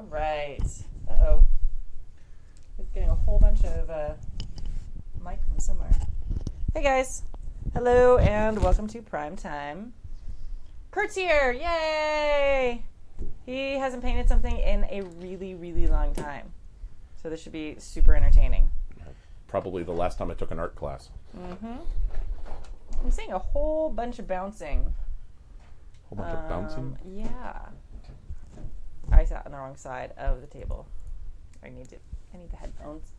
right. Uh-oh. It's getting a whole bunch of mic from somewhere. Hey guys. Hello and welcome to Prime Time. Kurt's here! Yay! He hasn't painted something in a really, really long time. So this should be super entertaining. Probably the last time I took an art class. Mm-hmm. I'm seeing a whole bunch of bouncing. Whole bunch of bouncing? Yeah. I sat on the wrong side of the table. I need the headphones.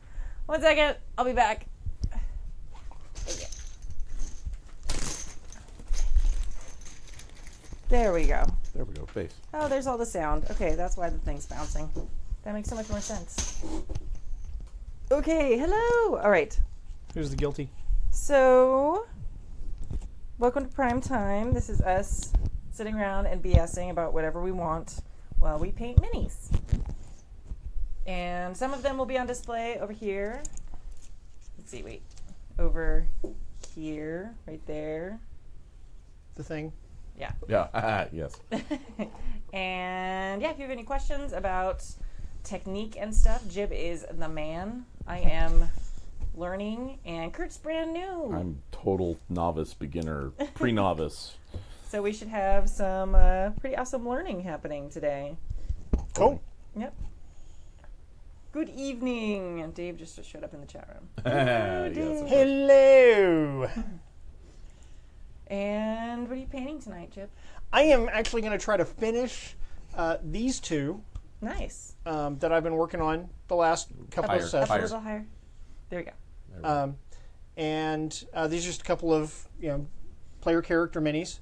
1 second. I'll be back. There we go. There we go. Bass. Oh, there's all the sound. Okay, that's why the thing's bouncing. That makes so much more sense. Okay, hello. All right. Who's the guilty? So, welcome to Prime Time. This is us sitting around and BSing about whatever we want while we paint minis. And some of them will be on display over here. Let's see, wait. Over here, right there. The thing? Yeah. Yeah, yes. And yeah, if you have any questions about technique and stuff, Jib is the man. I am learning, and Kurt's brand new. I'm total novice, beginner, pre-novice. So we should have some pretty awesome learning happening today. Cool. Yep. Good evening. Dave just showed up in the chat room. Yes, Hello. And what are you painting tonight, Jib? I am actually going to try to finish these two Nice. that I've been working on the last couple of Up a sessions. little higher. There we go. And these are just a couple of player character minis.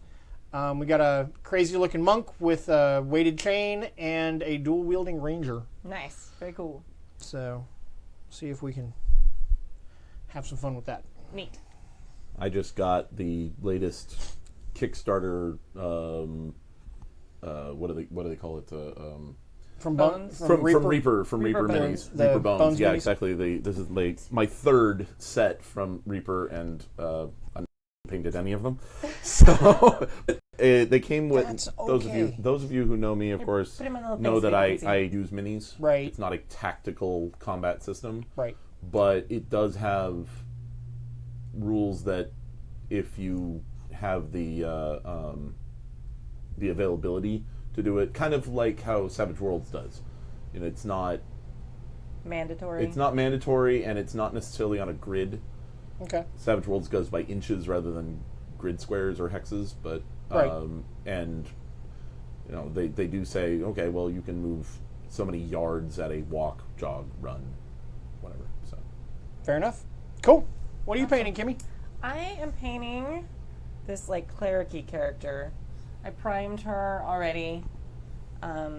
We got a crazy looking monk with a weighted chain and a dual wielding ranger. Nice. Very cool. So see if we can have some fun with that. Neat. I just got the latest Kickstarter. What do they call it? From Bones? From Reaper. From Reaper Reaper Bones. Minis. The Reaper Bones. Bones Yeah, minis? exactly. This is my third set from Reaper, and I haven't painted any of them. So they came with That's those okay. of you who know me, of course, put 'em in a little know thing so that you can I use minis. Right. It's not a tactical combat system. Right. But it does have rules that if you have the availability to do it, kind of like how Savage Worlds does. You know, it's not Mandatory. It's not mandatory, and it's not necessarily on a grid. Okay. Savage Worlds goes by inches rather than grid squares or hexes, but Right. and you know they do say, okay, well you can move so many yards at a walk, jog, run, whatever. So Fair enough. Cool. What are you painting, Kimmy? I am painting this like cleric-y character. I primed her already. Yeah,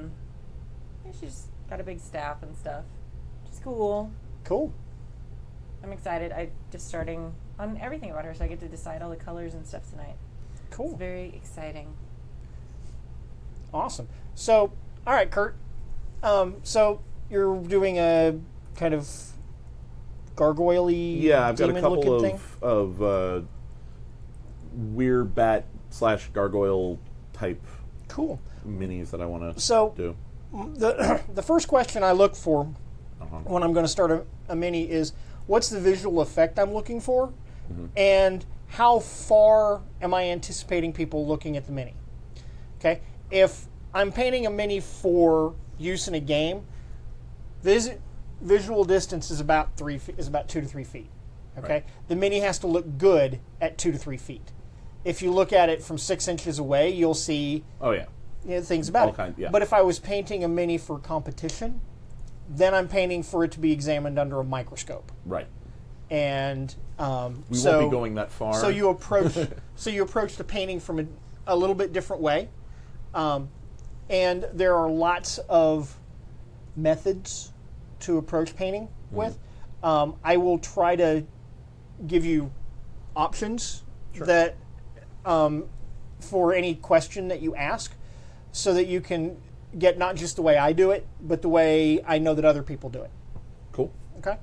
she's got a big staff and stuff. She's cool. Cool. I'm excited. I'm just starting on everything about her, so I get to decide all the colors and stuff tonight. Cool. It's very exciting. Awesome. So, all right, Kurt. So you're doing a kind of gargoyle-y, yeah, I've got a couple demon-looking thing? of weird bat / gargoyle type Cool. minis that I want to So do. the first question I look for when I'm going to start a mini is, what's the visual effect I'm looking for, and how far am I anticipating people looking at the mini? Okay, if I'm painting a mini for use in a game, visual distance is about 2 to 3 feet. Okay, Right. the mini has to look good at 2 to 3 feet. If you look at it from 6 inches away, you'll see Oh yeah, things about All kind- yeah. But if I was painting a mini for competition, then I'm painting for it to be examined under a microscope. right. And We won't be going that far. So you approach the painting from a little bit different way, and there are lots of methods to approach painting with. I will try to give you options that for any question that you ask, so that you can get not just the way I do it, but the way I know that other people do it. Cool. Okay.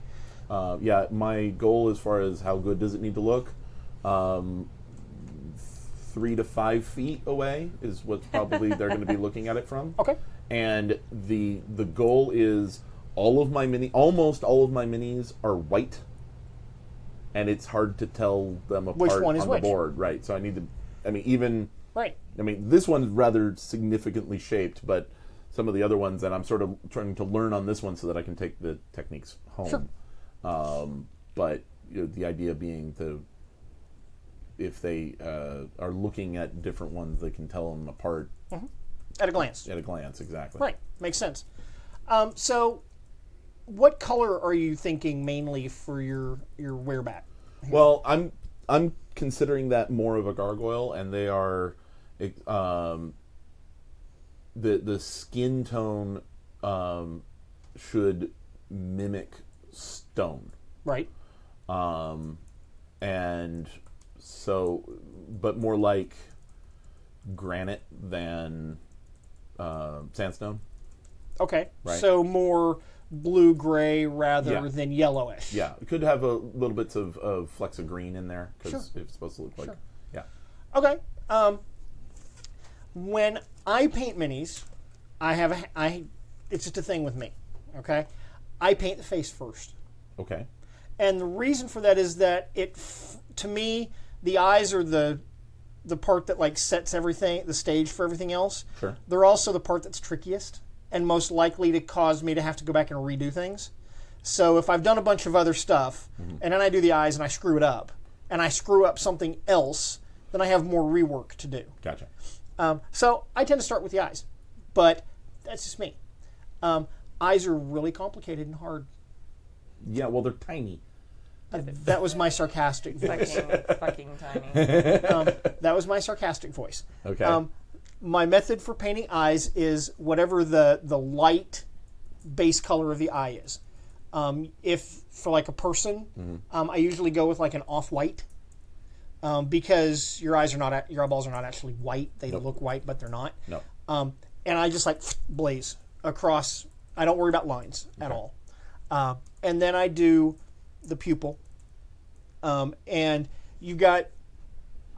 Yeah, my goal as far as how good does it need to look, 3 to 5 feet away is what probably they're going to be looking at it from. Okay. And the goal is almost all of my minis are white, and it's hard to tell them apart Which one is on which? the board. Right. So I need to. Right. This one's rather significantly shaped, but some of the other ones, and I'm sort of trying to learn on this one so that I can take the techniques home. Sure. But the idea being if they are looking at different ones, they can tell them apart At a glance. at a glance. Exactly. Right. Makes sense. So, what color are you thinking mainly for your wearback? Well, I'm considering that more of a gargoyle, and they are the skin tone should mimic stone. Right. And so, but more like granite than sandstone. Okay. Right. So more blue-gray rather Yeah. than yellowish. Yeah, it could have a little bits of flecks of green in there because Sure. it's supposed to look like. Sure. Yeah. Okay. When I paint minis, it's just a thing with me. Okay. I paint the face first. Okay. And the reason for that is that to me, the eyes are the part that like sets everything, the stage for everything else. Sure. They're also the part that's trickiest and most likely to cause me to have to go back and redo things. So if I've done a bunch of other stuff and then I do the eyes and I screw it up and I screw up something else, then I have more rework to do. Gotcha. So I tend to start with the eyes, but that's just me. Eyes are really complicated and hard. Yeah. Well, they're tiny. That was my sarcastic voice. Fucking tiny. That was my sarcastic voice. Okay. My method for painting eyes is whatever the light base color of the eye is. If for like a person, I usually go with like an off-white because your eyeballs are not actually white. They look white, but they're not. No. And I just like blaze across. I don't worry about lines at all. And then I do the pupil. And you got,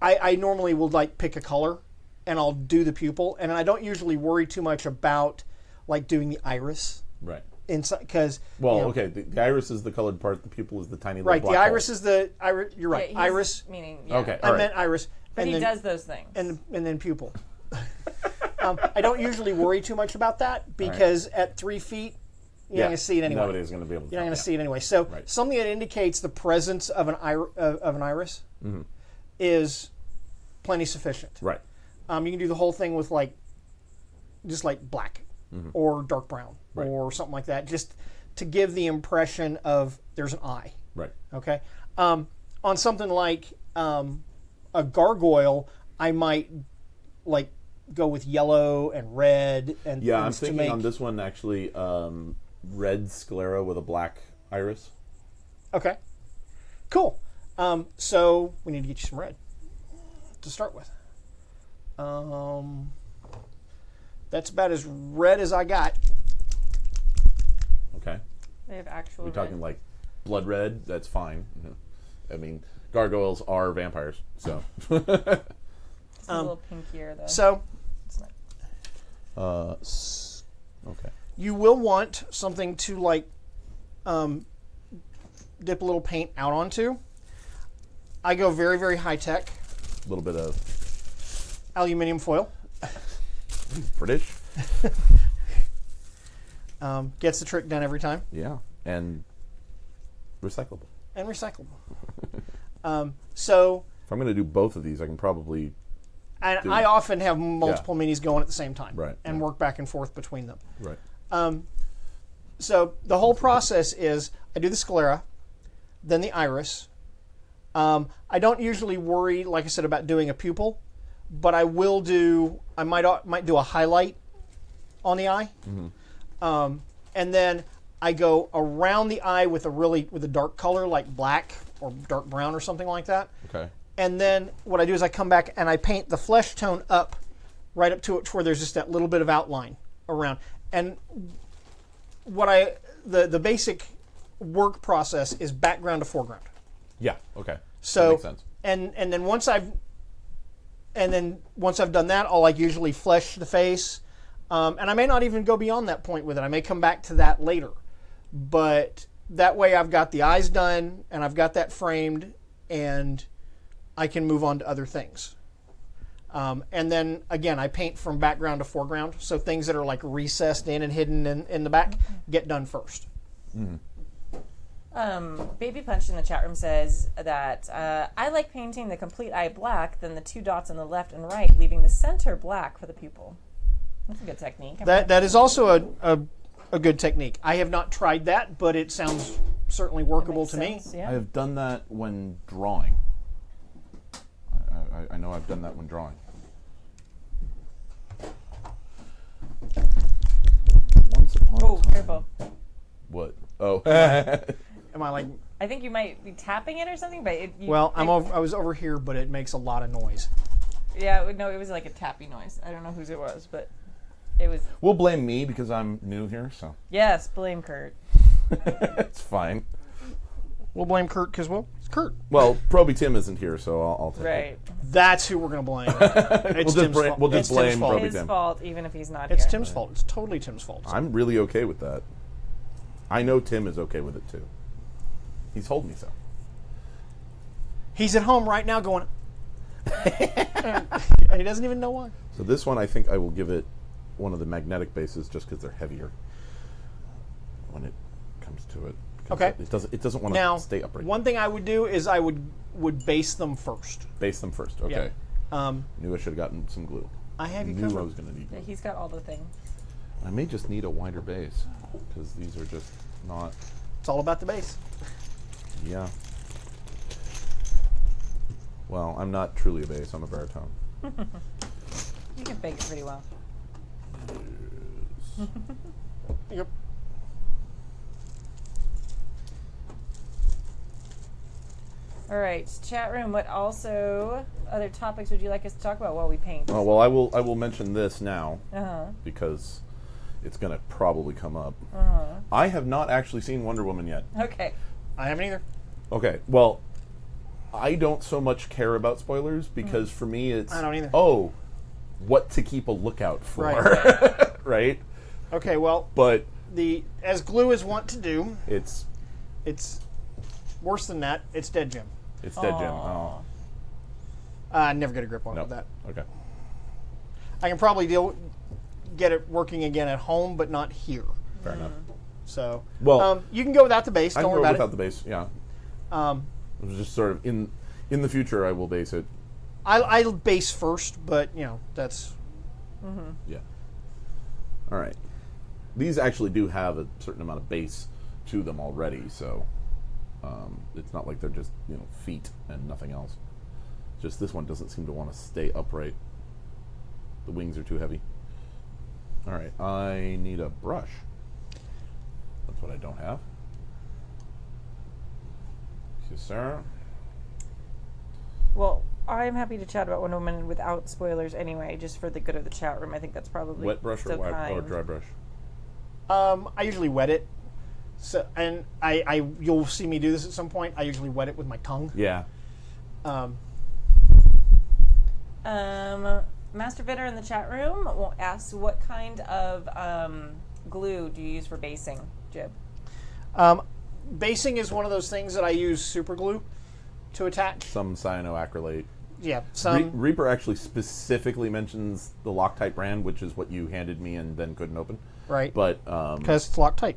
I normally will like pick a color and I'll do the pupil. And I don't usually worry too much about like doing the iris Right. inside because. Well, okay. The iris is the colored part. The pupil is the tiny little Right. black The iris hole. is the iris. You're right. Yeah, Iris. Meaning, yeah. Okay. I meant iris. But and he then, does those things. and then pupil. I don't usually worry too much about that because at 3 feet, you're not going to see it anyway. Nobody's going to be able to. You're not going to see it anyway. So Right. something that indicates the presence of an iris is plenty sufficient. Right. You can do the whole thing with like just like black or dark brown Right. or something like that, just to give the impression of there's an eye. Right. Okay. On something like a gargoyle, I might like go with yellow and red and Yeah, I'm things to thinking make. on this one actually red sclera with a black iris. Okay. Cool. So we need to get you some red to start with. That's about as red as I got. Okay. They have actual. We're talking red. like blood red. That's fine. I mean, gargoyles are vampires, so. It's a little pinkier though. So It's not- Okay. you will want something to like dip a little paint out onto. I go very, very high tech. A little bit of Aluminium foil. British. Gets the trick done every time. Yeah, and recyclable. And recyclable. So, If I'm going to do both of these, I can probably. and I often have multiple minis going at the same time. Right, And yeah. work back and forth between them. Right. So the whole process is I do the sclera, then the iris. I don't usually worry, like I said, about doing a pupil, but I will do. I might do a highlight on the eye, and then I go around the eye with a dark color like black or dark brown or something like that. Okay. And then what I do is I come back and I paint the flesh tone up, right up to it, to where there's just that little bit of outline around. And the basic work process is background to foreground. Yeah. Okay. So that makes sense. and then once I've and then once I've done that, I'll like usually flesh the face, and I may not even go beyond that point with it. I may come back to that later, but that way I've got the eyes done and I've got that framed, and I can move on to other things. And then again, I paint from background to foreground, so things that are like recessed in and hidden in the back get done first. Baby Punch in the chat room says that I like painting the complete eye black, then the 2 dots on the left and right, leaving the center black for the pupil. That's a good technique. That is also a good technique. I have not tried that, but it sounds certainly workable to me. Yeah. I have done that when drawing. I know I've done that when drawing. Once upon a time. Careful. What? Oh. Am I like? I think you might be tapping it or something, but I was over here, but it makes a lot of noise. Yeah, no, it was like a tappy noise. I don't know whose it was, but it was. We'll blame me because I'm new here, so. Yes, blame Kurt. It's fine. We'll blame Kurt because, well, it's Kurt. Well, Proby Tim isn't here, so I'll take it. Right. That's who we're going to blame. It's Tim's fault. We'll just blame Proby His Tim. fault, even if he's not It's here. Tim's fault. It's totally Tim's fault. I'm really okay with that. I know Tim is okay with it, too. He's told me so. He's at home right now going, and he doesn't even know why. So this one, I think I will give it one of the magnetic bases just because they're heavier when it comes to it. Okay. It doesn't want Now, to stay upright. one thing I would do is I would base them first. Base them first. Okay. Yeah. Knew I should have gotten some glue. I have you Knew covered. I was going to need Yeah, glue. he's got all the things. I may just need a wider base because these are just not. It's all about the base. Yeah. Well, I'm not truly a bass. I'm a baritone. You can bake it pretty well. Yep. All right, chat room. What other topics would you like us to talk about while we paint? Oh well, I will mention this now Uh-huh. because it's going to probably come up. Uh-huh. I have not actually seen Wonder Woman yet. Okay. I haven't either. Okay, well, I don't so much care about spoilers because for me it's I don't either. Oh, what to keep a lookout for, Right. right? Okay, well, But as Glue is wont to do, it's worse than that. It's Dead Jim. Dead Jim. Oh, I never get a grip on no. it with that. Okay. I can probably get it working again at home, but not here. Fair enough. So, Well, you can go without the base. I Don't can worry go about without the base. Yeah. it. It was just sort of in the future. I will base it. I'll base first, but that's. Yeah. All right. These actually do have a certain amount of base to them already, so it's not like they're just feet and nothing else. Just this one doesn't seem to want to stay upright. The wings are too heavy. All right. I need a brush. That's what I don't have. Yes, sir. Well, I'm happy to chat about Wonder Woman without spoilers anyway, just for the good of the chat room. I think that's probably Wet brush or so wet or kind. dry brush? I usually wet it. So, and you'll see me do this at some point. I usually wet it with my tongue. Yeah. Master Fitter in the chat room asks, what kind of glue do you use for basing, Jib? Basing is one of those things that I use super glue to attach. Some cyanoacrylate. Yeah, some. Reaper actually specifically mentions the Loctite brand, which is what you handed me and then couldn't open. Right. But because it's locked tight.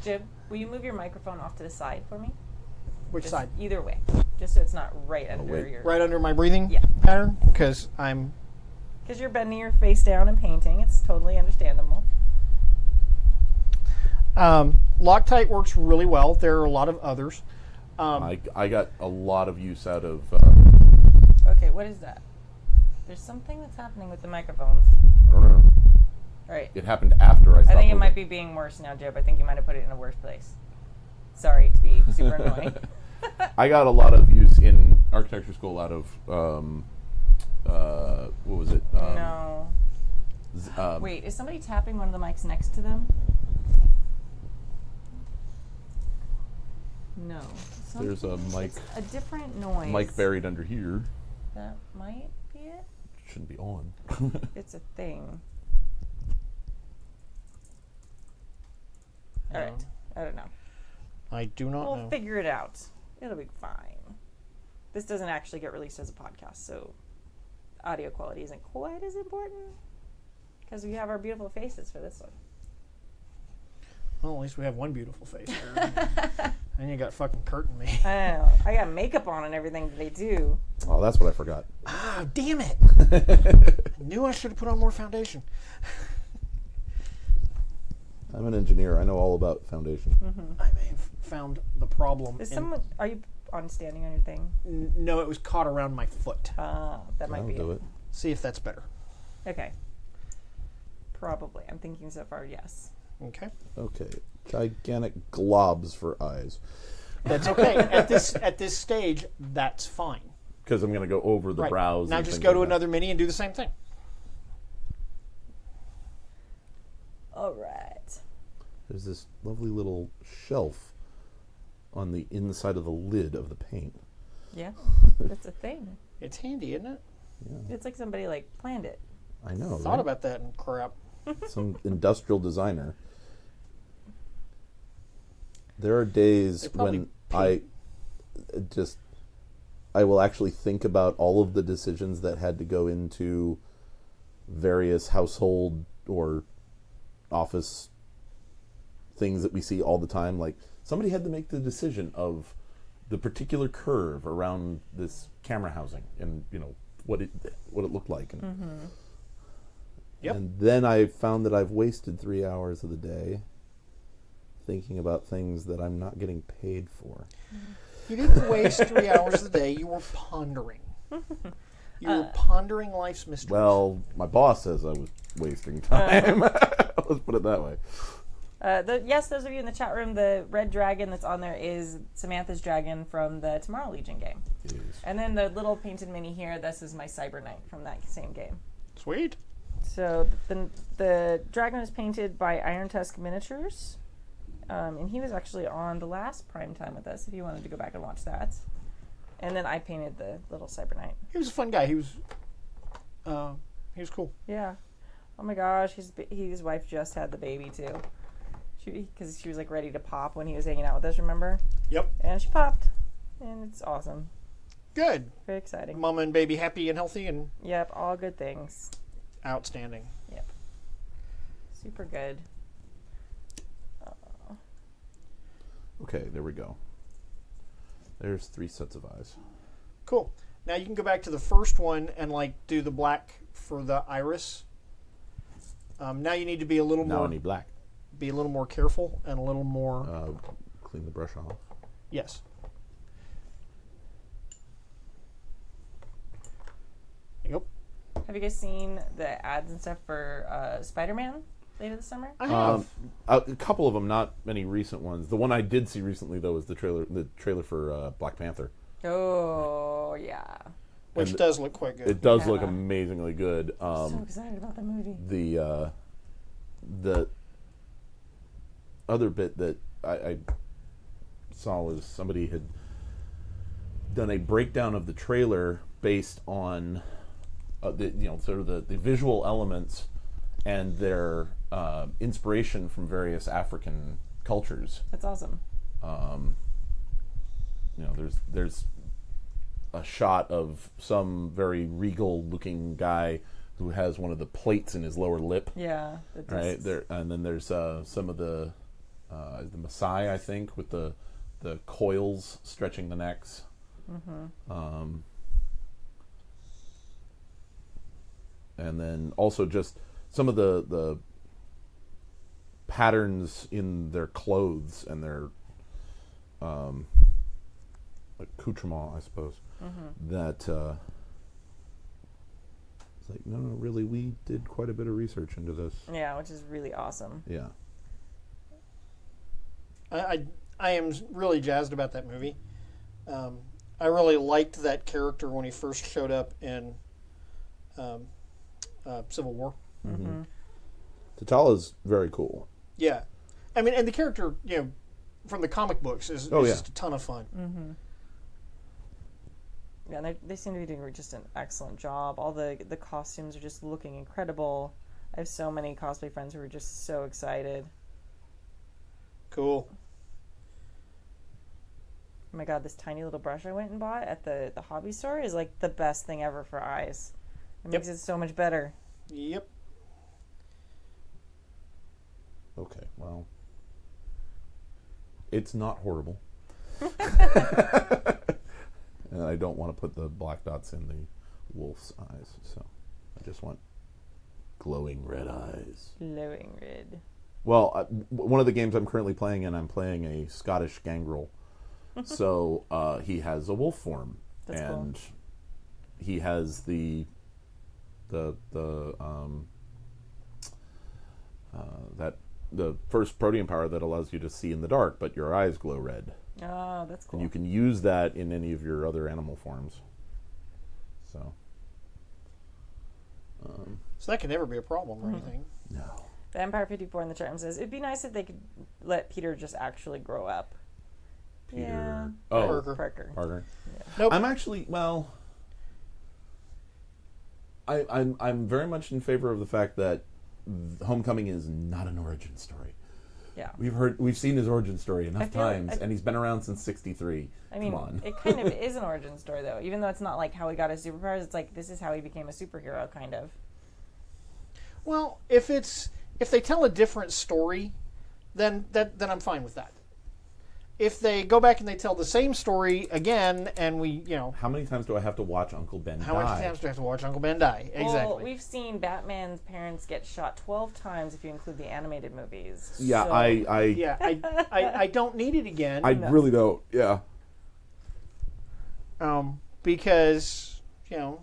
Jib, will you move your microphone off to the side for me? Which Just side? Either way, just so it's not right under wait. your. Right under my breathing Yeah. pattern, because I'm. Because you're bending your face down and painting. It's totally understandable. Loctite works really well. There are a lot of others. I got a lot of use out of. Okay, what is that? There's something that's happening with the microphones. I don't know. All right. It happened after I stopped I think it moving. might be being worse now, Jib. I think you might have put it in a worse place. Sorry to be super annoying. I got a lot of use in architecture school out of. What was it? No. Wait, is somebody tapping one of the mics next to them? No. There's a mic. A different noise. Mic buried under here. That might be it. Shouldn't be on. It's a thing. All right. I don't know. I do not We'll know. figure it out. It'll be fine. This doesn't actually get released as a podcast, so audio quality isn't quite as important because we have our beautiful faces for this one. Well, at least we have one beautiful face here. And you got fucking Kurt and me. I know. I got makeup on and everything that they do. Oh, that's what I forgot. Ah, damn it. Knew I should have put on more foundation. I'm an engineer. I know all about foundation. I may have found the problem. Is in- someone? Are you on standing on your thing? No, it was caught around my foot. That might I'll be do it. it. See if that's better. Okay. Probably. I'm thinking so far. Yes. Okay. Okay. Gigantic globs for eyes. That's okay. At this stage, that's fine. Because I'm going to go over the Right. brows. Now and just things go to like that. another mini and do the same thing. All right. There's this lovely little shelf on the inside of the lid of the paint. Yeah. That's a thing. It's handy, isn't it? It's like somebody like planned it. I know. Thought right? about that and crap. Some industrial designer. There are days They probably when I will actually think about all of the decisions that had to go into various household or office things that we see all the time. Like somebody had to make the decision of the particular curve around this camera housing and what it looked like. And, Yep. and then I found that I've wasted 3 hours of the day thinking about things that I'm not getting paid for. You didn't waste 3 hours a day. You were pondering. You were pondering life's mysteries. Well, my boss says I was wasting time. Let's put it that way. Yes, those of you in the chat room, the red dragon that's on there is Samantha's dragon from the Tomorrow Legion game. It is. And then the little painted mini here, this is my Cyber Knight from that same game. Sweet. So the dragon was painted by Iron Tusk Miniatures. And he was actually on the last Prime Time with us, if you wanted to go back and watch that. And then I painted the little Cyber Knight. He was a fun guy. He was cool. Yeah. Oh my gosh, his wife just had the baby too. Because she was like ready to pop when he was hanging out with us, remember? Yep. And she popped. And it's awesome. Good. Very exciting. Mama and baby happy and healthy and Yep, all good things. outstanding. Yep. Super good. Okay, there we go. There's 3 sets of eyes. Cool. Now you can go back to the first one and do the black for the iris. Now you need to be a little Now more I need black. be a little more careful and a little more Clean the brush off. yes. Yep. Have you guys seen the ads and stuff for Spider-Man later this summer? I have. A couple of them, not many recent ones. The one I did see recently, though, was the trailer for Black Panther. Oh, yeah. Which and does look quite good. It does look Yeah. amazingly good. So excited about the movie. The other bit that I saw was somebody had done a breakdown of the trailer based on sort of the visual elements and their inspiration from various African cultures. That's awesome. There's a shot of some very regal-looking guy who has one of the plates in his lower lip. Yeah. Right there, and then there's some of the Maasai, I think, with the coils stretching the necks. Mm-hmm. And then also just some of the patterns in their clothes and their accoutrement, I suppose. Mm-hmm. That it's like, no, really, we did quite a bit of research into this. Yeah, which is really awesome. Yeah. I am really jazzed about that movie. I really liked that character when he first showed up in Civil War. Mm-hmm. T'Challa's very cool. Yeah, I mean, and the character, from the comic books is just a ton of fun. Mm-hmm. Yeah, and they seem to be doing just an excellent job. All the costumes are just looking incredible. I have so many cosplay friends who are just so excited. Cool. Oh my god, this tiny little brush I went and bought at the hobby store is like the best thing ever for eyes. It makes it so much better. Yep. Okay, well, it's not horrible. And I don't want to put the black dots in the wolf's eyes, so I just want glowing red eyes. Glowing red. Well, one of the games I'm currently playing, and I'm playing a Scottish gangrel, so he has a wolf form, That's and cool. he has the first protean power that allows you to see in the dark, but your eyes glow red. Oh, that's cool. And you can use that in any of your other animal forms. So that could never be a problem or anything. no. The Empire 54 in the chat room says it'd be nice if they could let Peter just actually grow up. Peter. Yeah. Oh, Parker. Parker. Yeah. Nope. I'm actually I'm very much in favor of the fact that Homecoming is not an origin story. Yeah. We've seen his origin story enough feel times, and he's been around since '63. I mean, Come on. it kind of is an origin story, though. Even though it's not like how he got his superpowers, it's like this is how he became a superhero, kind of. Well, if they tell a different story, then I'm fine with that. If they go back and they tell the same story again, and How many times do I have to watch Uncle Ben how die? many times do I have to watch Uncle Ben die? Exactly. Well, we've seen Batman's parents get shot 12 times if you include the animated movies. Yeah, So- I don't need it again. I really don't. Yeah. Because All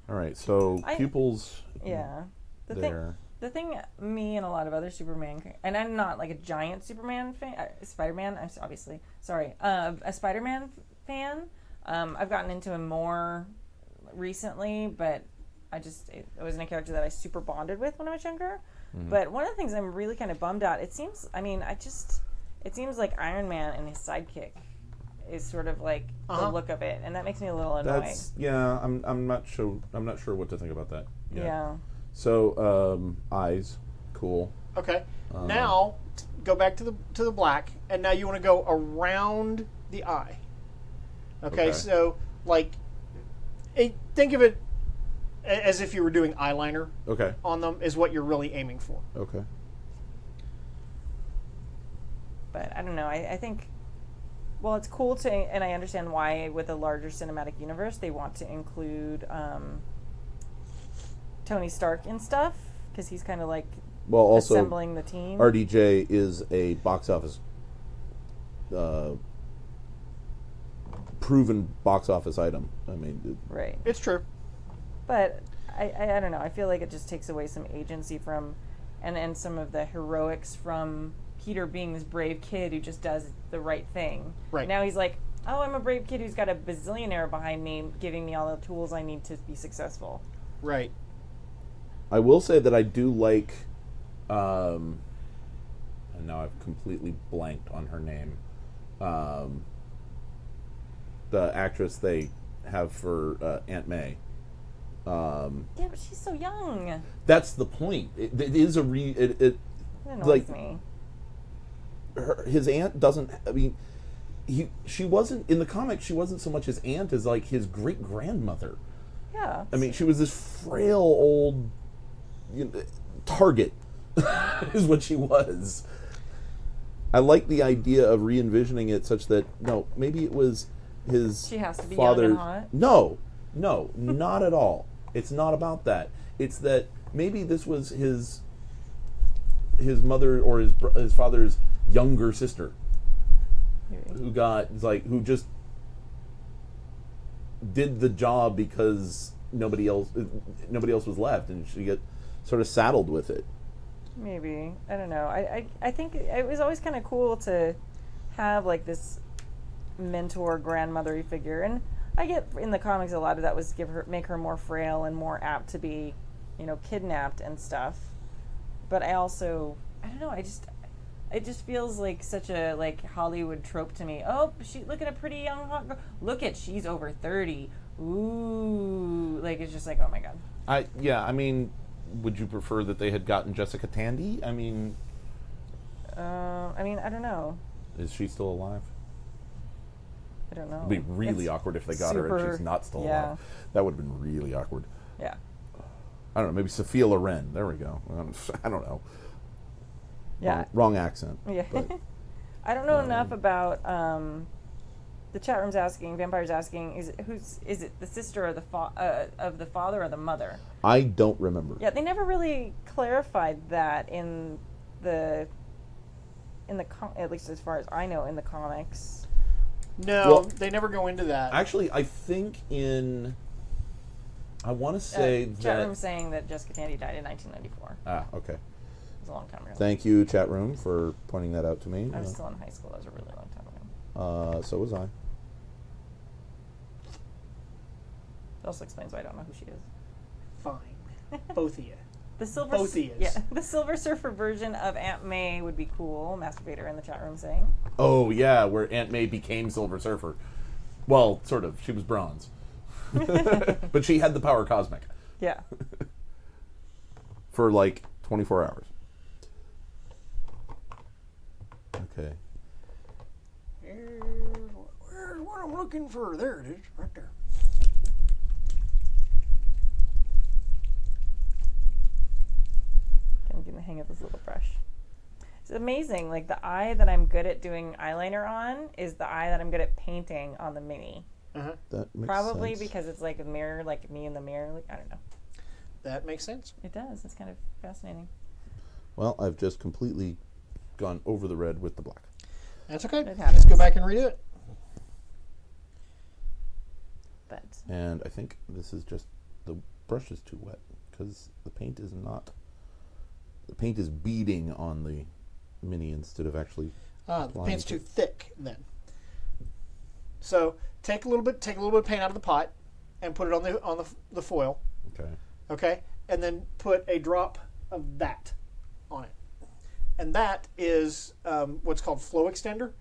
right. So pupils. Yeah. There. The thing me and a lot of other Superman, and I'm not like a giant Superman fan, Spider-Man, I'm obviously, sorry, a Spider-Man fan. I've gotten into him more recently, but it wasn't a character that I super bonded with when I was younger. Mm-hmm. But one of the things I'm really kind of bummed out, it seems like Iron Man and his sidekick is sort of like the look of it, and that makes me a little annoyed. I'm not sure. I'm not sure what to think about that. Yeah. So eyes, cool. okay. Now go back to the black, and now you want to go around the eye. Okay. So think of it as if you were doing eyeliner Okay. on them is what you're really aiming for. Okay. But I don't know. I think, well, it's cool to, and I understand why with a larger cinematic universe they want to include Tony Stark and stuff, because he's kind of like Well, also assembling the team. RDJ is a box office proven box office item. I mean, Right. It's true. But I don't know. I feel like it just takes away some agency from, and some of the heroics from Peter being this brave kid who just does the right thing. Right. Now he's like, oh, I'm a brave kid who's got a bazillionaire behind me giving me all the tools I need to be successful. Right. I will say that I do like, and now I've completely blanked on her name. The actress they have for Aunt May. Yeah, but she's so young. That's the point. It is a it It annoys like me. his aunt doesn't. I mean, she wasn't in the comics. She wasn't so much his aunt as like his great grandmother. Yeah. I mean, she was this frail old target, is what she was. I like the idea of re-envisioning it such that maybe it was his. She has to be father. young and hot? No, not at all. It's not about that. It's that maybe this was his mother or his father's younger sister, who just did the job because nobody else was left, and she get sort of saddled with it. Maybe. I don't know. I think it was always kind of cool to have like this mentor grandmothery figure, and I get in the comics a lot of that was make her more frail and more apt to be, kidnapped and stuff. But I don't know, It just feels like such a like Hollywood trope to me. Oh, look at a pretty young hot girl. Look at she's over 30. Ooh, like it's just like, oh my god. I mean, would you prefer that they had gotten Jessica Tandy? I mean, I don't know. is she still alive? I don't know. It'd be really awkward if they got her and she's not still alive. That would have been really awkward. Yeah. I don't know. Maybe Sophia Loren. There we go. I don't know. Yeah. Wrong accent. Yeah. I don't know enough about. The chat room's asking. Vampire's asking. Is it the sister or of the father or the mother? I don't remember. Yeah, they never really clarified that in the at least as far as I know in the comics. No, Well, they never go into that. Actually, I think I want to say chat that. room saying that Jessica Tandy died in 1994. Okay. It was a long time ago. Thank you, chat room, for pointing that out to me. I was still in high school. That was a really long time ago. So was I. It also explains why I don't know who she is. Fine. Both of you. The Silver Both ears. Yeah, the Silver Surfer version of Aunt May would be cool. Masturbator in the chat room saying. Oh yeah, where Aunt May became Silver Surfer. Well, sort of. She was bronze, but she had the power cosmic Yeah. for like 24 hours. Okay. Where's what I'm looking for? There it is, right there. I'm getting the hang of this little brush. It's amazing. Like the eye that I'm good at doing eyeliner on is the eye that I'm good at painting on the mini. That makes Probably sense. because it's like a mirror, like me in the mirror. Like I don't know. That makes sense. It does. It's kind of fascinating. Well, I've just completely gone over the red with the black. That's okay. It happens. Just go back and redo it. But And I think this is just, the brush is too wet because the paint is not, the paint is beading on the mini instead of actually The applying paint's it. too thick then. So take a little bit of paint out of the pot and put it on the foil. Okay. Okay, and then put a drop of that on it, and that is what's called flow extender,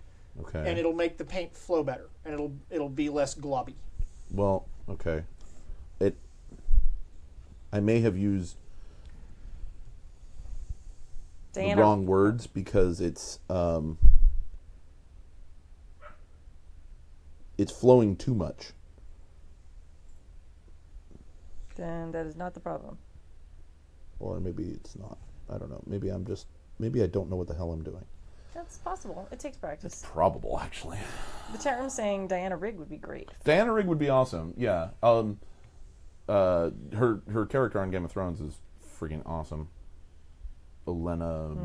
Okay. and it'll make the paint flow better, and it'll be less globby. Well, okay. I may have used Diana, the wrong words because it's flowing too much. then that is not the problem. Or maybe it's not. I don't know. Maybe I don't know what the hell I'm doing. That's possible. It takes practice. Probable, actually. The chat room saying Diana Rigg would be great. Diana Rigg would be awesome. Yeah. Her character on Game of Thrones is freaking awesome. Olenna,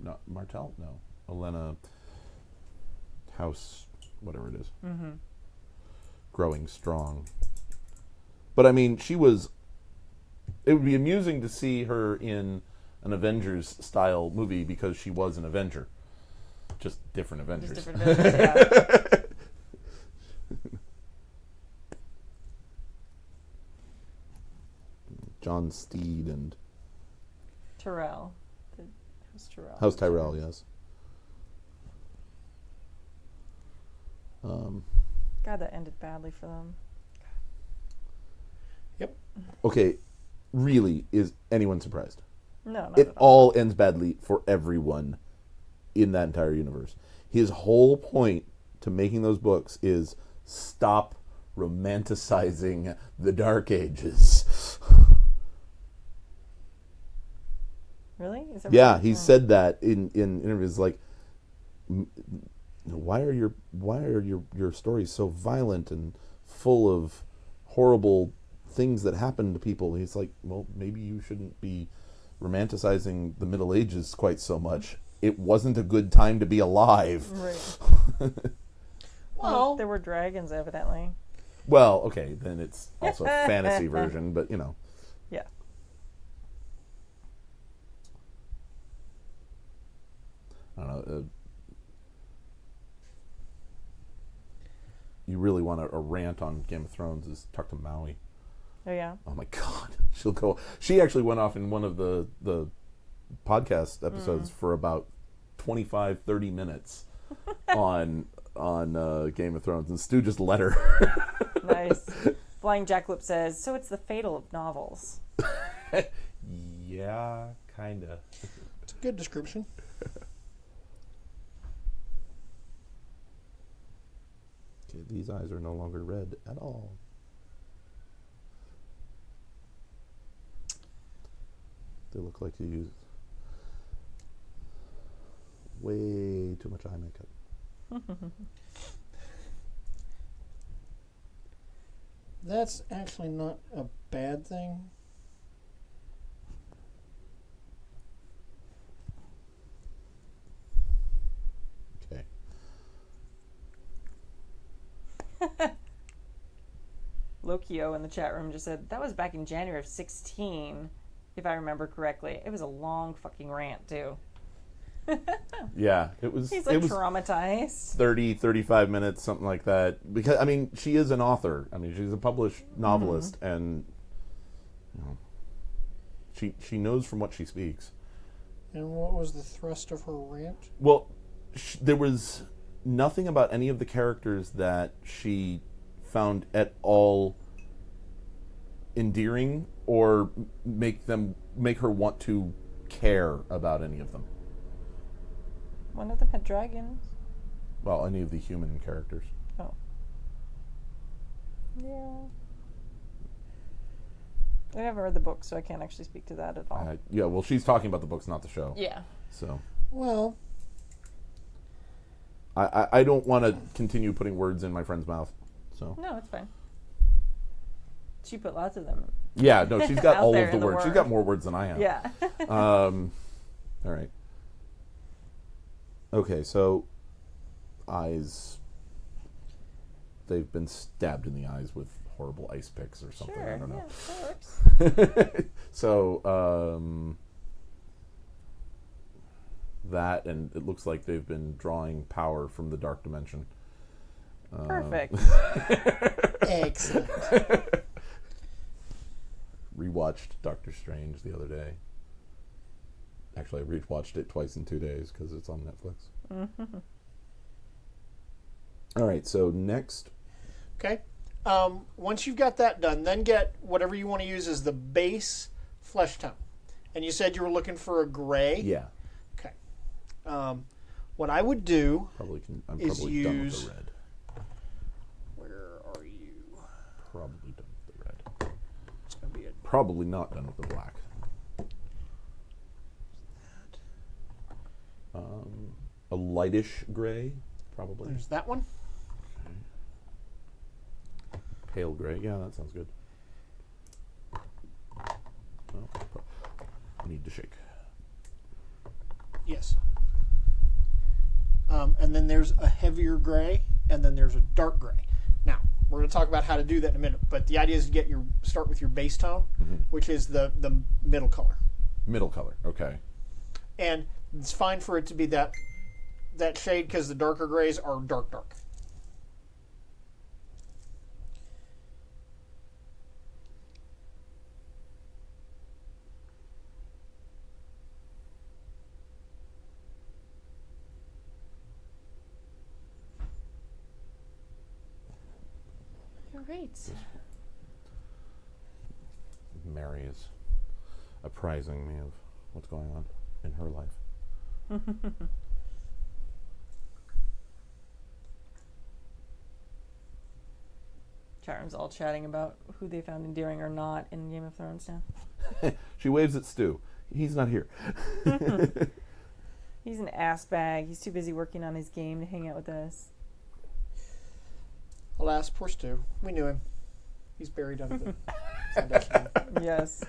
not Martell? No. Olenna House, whatever it is. Mm-hmm. Growing strong. But I mean, it would be amusing to see her in an Avengers style movie because she was an Avenger. Just different Avengers. Just different versions, yeah. John Steed and Tyrell. Who's Tyrell? House Tyrell, yes. God, that ended badly for them. Yep. Okay, really, is anyone surprised? No, not It at all. all ends badly for everyone in that entire universe. His whole point to making those books is stop romanticizing the Dark Ages. Really? Is that Yeah, what- he said that in interviews. Like, why are your stories so violent and full of horrible things that happen to people? He's like, well, maybe you shouldn't be romanticizing the Middle Ages quite so much. It wasn't a good time to be alive. Right. Well, there were dragons, evidently. Well, okay, then it's also a fantasy version, but Yeah. I don't know. You really want a rant on Game of Thrones is talk to Maui. Oh, yeah? Oh my God, she'll go. She actually went off in one of the podcast episodes for about 25, 30 minutes on Game of Thrones, and Stu just let her. Nice. Flying Jacklip says, so it's the fatal of novels. Yeah, kinda. It's a good description. Okay, these eyes are no longer red at all. They look like you used way too much eye makeup. That's actually not a bad thing. Okay. Lokio in the chat room just said, that was back in January of 16, if I remember correctly. It was a long fucking rant, too. Yeah, it was. He's like it was traumatized. 30, 35 minutes, something like that. Because I mean, she is an author. I mean, she's a published novelist, and you know, she knows from what she speaks. And what was the thrust of her rant? Well, there was nothing about any of the characters that she found at all endearing or make her want to care about any of them. One of them had dragons. Well, any of the human characters. Oh. Yeah. I haven't read the book, so I can't actually speak to that at all. Yeah, well, she's talking about the books, not the show. Yeah. So Well, I don't want to continue putting words in my friend's mouth. So No, it's fine. She put lots of them. yeah, no, she's got Out all there of the in the words. She's word. got more words than I have. Yeah. All right. Okay, so eyes. They've been stabbed in the eyes with horrible ice picks or something. Sure. I don't know. Yeah, that works. So that, and it looks like they've been drawing power from the dark dimension. Perfect. excellent. Rewatched Doctor Strange the other day. Actually, I rewatched it twice in 2 days because it's on Netflix. Mm-hmm. All right, so next. Okay. Once you've got that done, then get whatever you want to use as the base flesh tone. And you said you were looking for a gray. Yeah. Okay. What I would do I'm is probably done with use- the red. Where are you? Probably done with the red. It's going to be a Probably not done with the black. A lightish gray, probably. There's that one. Pale gray. Yeah, that sounds good. Oh, I need to shake. Yes. And then there's a heavier gray, and then there's a dark gray. Now, we're going to talk about how to do that in a minute, but the idea is to start with your base tone, which is the middle color. Middle color. Okay. And it's fine for it to be that shade because the darker grays are dark. Great. Mary is apprising me of what's going on in her life. Chat room's all chatting about who they found endearing or not in Game of Thrones now. She waves at Stu. He's not here. He's an ass bag. He's too busy working on his game to hang out with us. Alas, poor Stu. We knew him. He's buried under the foundation. Yes.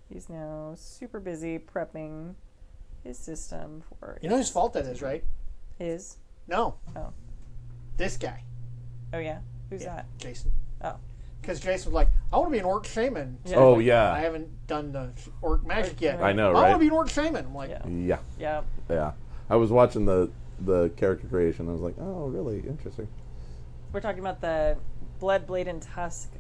He's now super busy prepping his system for You know whose fault that is, right? his. No. Oh. This guy. Oh, yeah? Who's Yeah, that? Jason. Oh. Because Jason was like, I want to be an orc shaman. Yeah. Oh, I yeah. haven't done the orc magic yet. I know, I want right? to be an orc shaman. I'm like, Yeah. Yeah. Yeah. Yeah. I was watching the character creation. I was like, oh, really? Interesting. We're talking about the Blood, Blade, and Tusk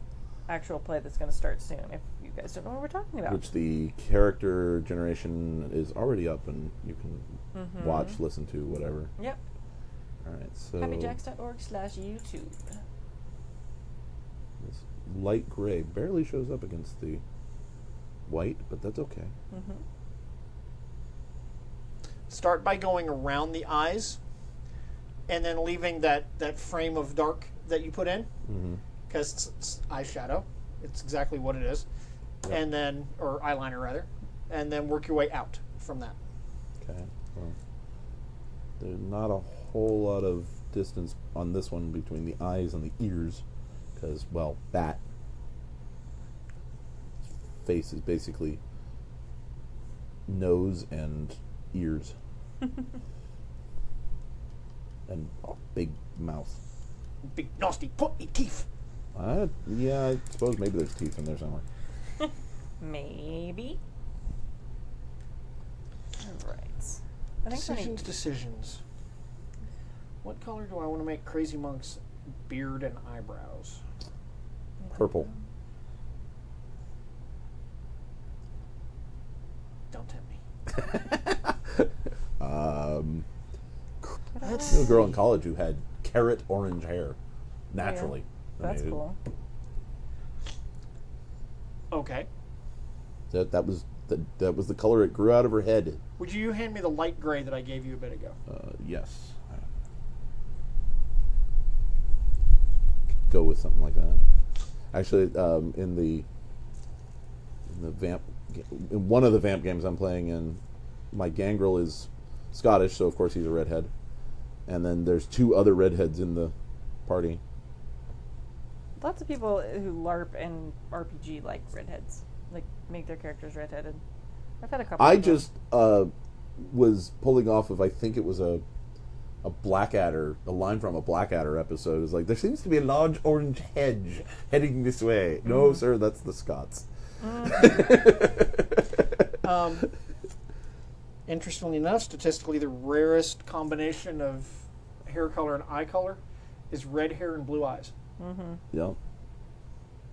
actual play that's going to start soon. If you You guys don't know what we're talking about. which the character generation is already up, and you can watch, listen to, whatever. Yep. All right, so happyjacks.org/YouTube. this light gray barely shows up against the white, but that's okay. Start by going around the eyes and then leaving that frame of dark that you put in, because it's eyeshadow. It's exactly what it is. Yep. And then, or eyeliner rather, and then work your way out from that. Okay. Well, there's not a whole lot of distance on this one between the eyes and the ears, because, well, that face is basically nose and ears. And big mouth. Big nasty pointy teeth. Yeah, I suppose maybe there's teeth in there somewhere. Maybe. All right. Decisions. What color do I want to make Crazy Monk's beard and eyebrows? Purple. Don't tempt me. I knew a girl in college who had carrot orange hair naturally. That's cool. Okay. That was the color it grew out of her head. Would you hand me the light gray that I gave you a bit ago? Yes. Go with something like that. Actually, in one of the Vamp games I'm playing in, my gangrel is Scottish, so of course he's a redhead. And then there's two other redheads in the party. Lots of people who LARP and RPG like redheads, like make their characters redheaded. I've had a couple. I just was pulling off of, I think it was a Blackadder, a line from a Blackadder episode. Is like, there seems to be a large orange hedge heading this way. No, sir, that's the Scots. Interestingly enough, statistically, the rarest combination of hair color and eye color is red hair and blue eyes. Yeah.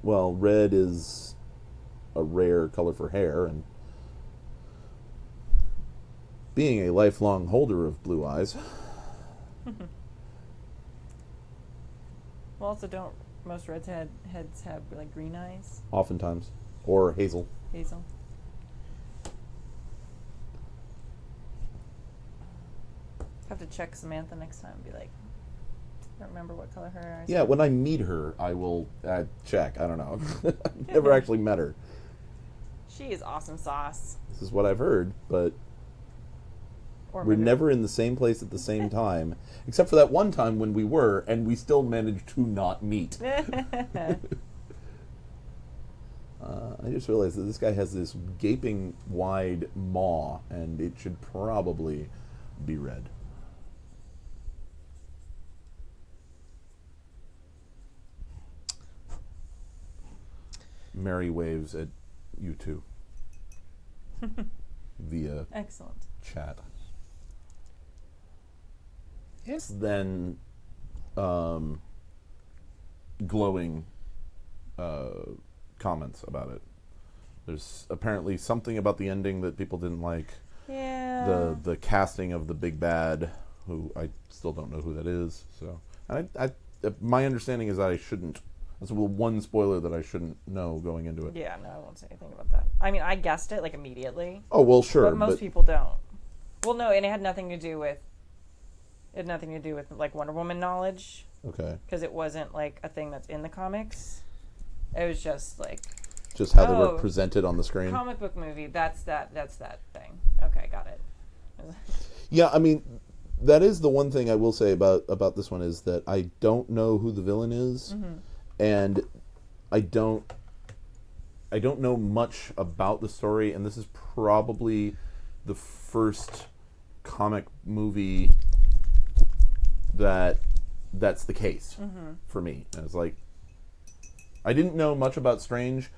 Well, red is a rare color for hair, and being a lifelong holder of blue eyes. Well, also, don't most redheads have like green eyes? Oftentimes. Or hazel. Hazel. Have to check Samantha next time and be like, I don't remember what color her eyes Yeah, are. when I meet her, I will check. I don't know. I've never actually met her. She is awesome sauce. This is what I've heard, but Or we're maybe- never in the same place at the same time, except for that one time when we were, and we still managed to not meet. I just realized that this guy has this gaping wide maw, and it should probably be red. Mary waves at you two via Excellent. chat. Yes. Then glowing comments about it. There's apparently something about the ending that people didn't like. Yeah. The casting of the big bad, who I still don't know who that is. So, and my understanding is that I shouldn't. That's one spoiler that I shouldn't know going into it. Yeah, no, I won't say anything about that. I mean, I guessed it like immediately. Oh well, sure, But most people don't. Well, no, and it had nothing to do with. It had nothing to do with like Wonder Woman knowledge, okay, because it wasn't like a thing that's in the comics. It was just like just how they were Oh. presented on the screen. comic book movie. That's that thing. Okay, got it. Yeah, I mean, that is the one thing I will say about this one is that I don't know who the villain is, and I don't know much about the story, and this is probably the first comic movie that's the case for me. And it's like, I didn't know much about Strange,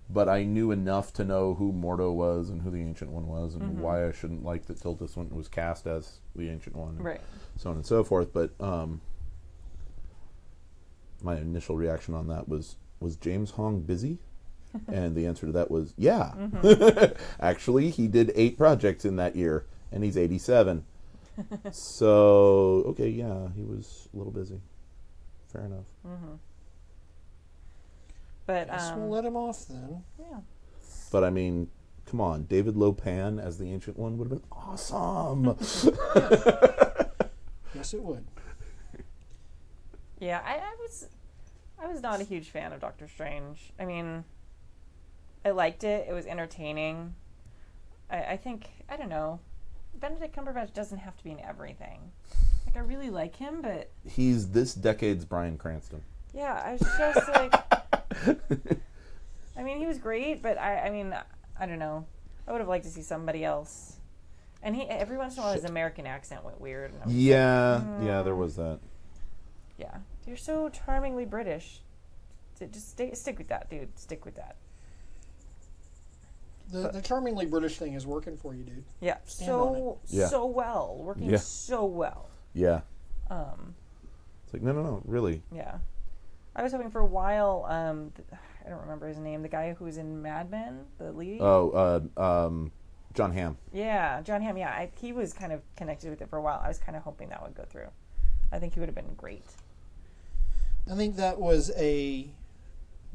but I knew enough to know who Mordo was and who the Ancient One was, and why I shouldn't like that Tilda Swinton was cast as the Ancient One, and Right. so on and so forth. But my initial reaction on that was James Hong busy? And the answer to that was, yeah. Mm-hmm. Actually, he did 8 projects in that year, and he's 87. So, okay, yeah, he was a little busy. Fair enough. Mm-hmm. But Guess we'll let him off then. yeah. But I mean, come on, David Lopan as the Ancient One would have been awesome. Yes, it would. Yeah, I was not a huge fan of Doctor Strange. I mean, I liked it. It was entertaining. I think, I don't know, Benedict Cumberbatch doesn't have to be in everything. Like, I really like him, but... He's this decade's Bryan Cranston. Yeah, I was just like... I mean, he was great, but I mean, I don't know. I would have liked to see somebody else. And he every once in a while his American accent went weird. And I was Yeah, there was that. Yeah. You're so charmingly British. Just stick with that, dude. Stick with that. The charmingly British thing is working for you, dude. Yeah. Stand on So Yeah. so well. Working so well. Yeah. Um It's like, no, really. Yeah. I was hoping for a while, I don't remember his name, the guy who was in Mad Men, the lead. John Hamm. Yeah, John Hamm, yeah. He was kind of connected with it for a while. I was kind of hoping that would go through. I think he would have been great. I think that was a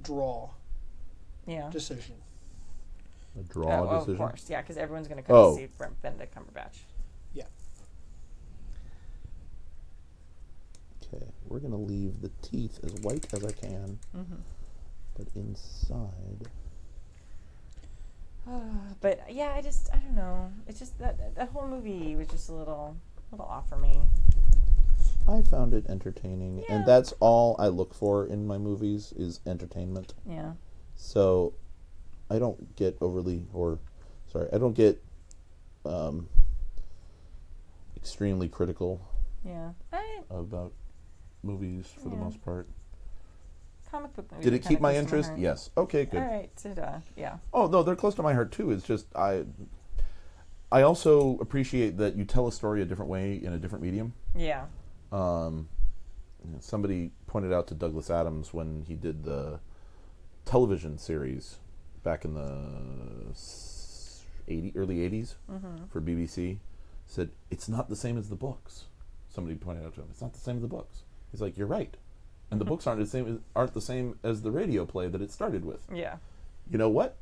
draw Yeah. decision. A draw decision? Of course, yeah, because everyone's going to come to see Benedict Cumberbatch. Yeah. Okay, we're going to leave the teeth as white as I can. Mm-hmm. But inside... But yeah, I don't know. It's just that whole movie was just a little off for me. I found it entertaining, Yeah. and that's all I look for in my movies is entertainment. Yeah. So I don't get extremely critical Yeah. about movies for the most part. Comic book movies. Did are it kinda keep my close to interest? heart. Yes. Okay, good. All right. Yeah. Oh, no, they're close to my heart too. It's just I also appreciate that you tell a story a different way in a different medium. Yeah. Somebody pointed out to Douglas Adams when he did the television series back in the early 80s for BBC, said, it's not the same as the books. Somebody pointed out to him, it's not the same as the books. He's like, you're right. And the books aren't the same as the radio play that it started with. Yeah. You know what?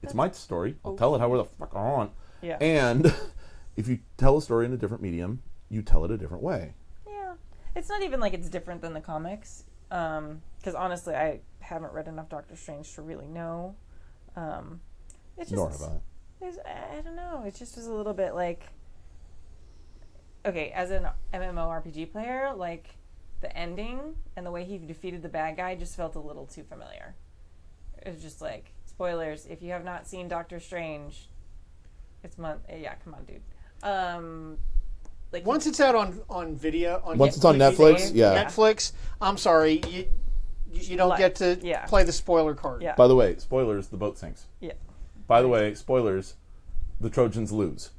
It's my story. I'll tell it however the fuck I want. Yeah. And if you tell a story in a different medium, you tell it a different way. Yeah. It's not even like it's different than the comics. Because honestly, I haven't read enough Doctor Strange to really know. It's just, Nor have I. I don't know. It just was a little bit like... Okay, as an MMORPG player, like... The ending and the way he defeated the bad guy just felt a little too familiar. It was just like, spoilers, if you have not seen Doctor Strange, come on, dude. Like Once it's out on video, Once it's on Netflix, yeah. Netflix, I'm sorry, you don't get to play the spoiler card. Yeah. By the way, spoilers, the boat sinks. Yeah. By the way, spoilers, the Trojans lose.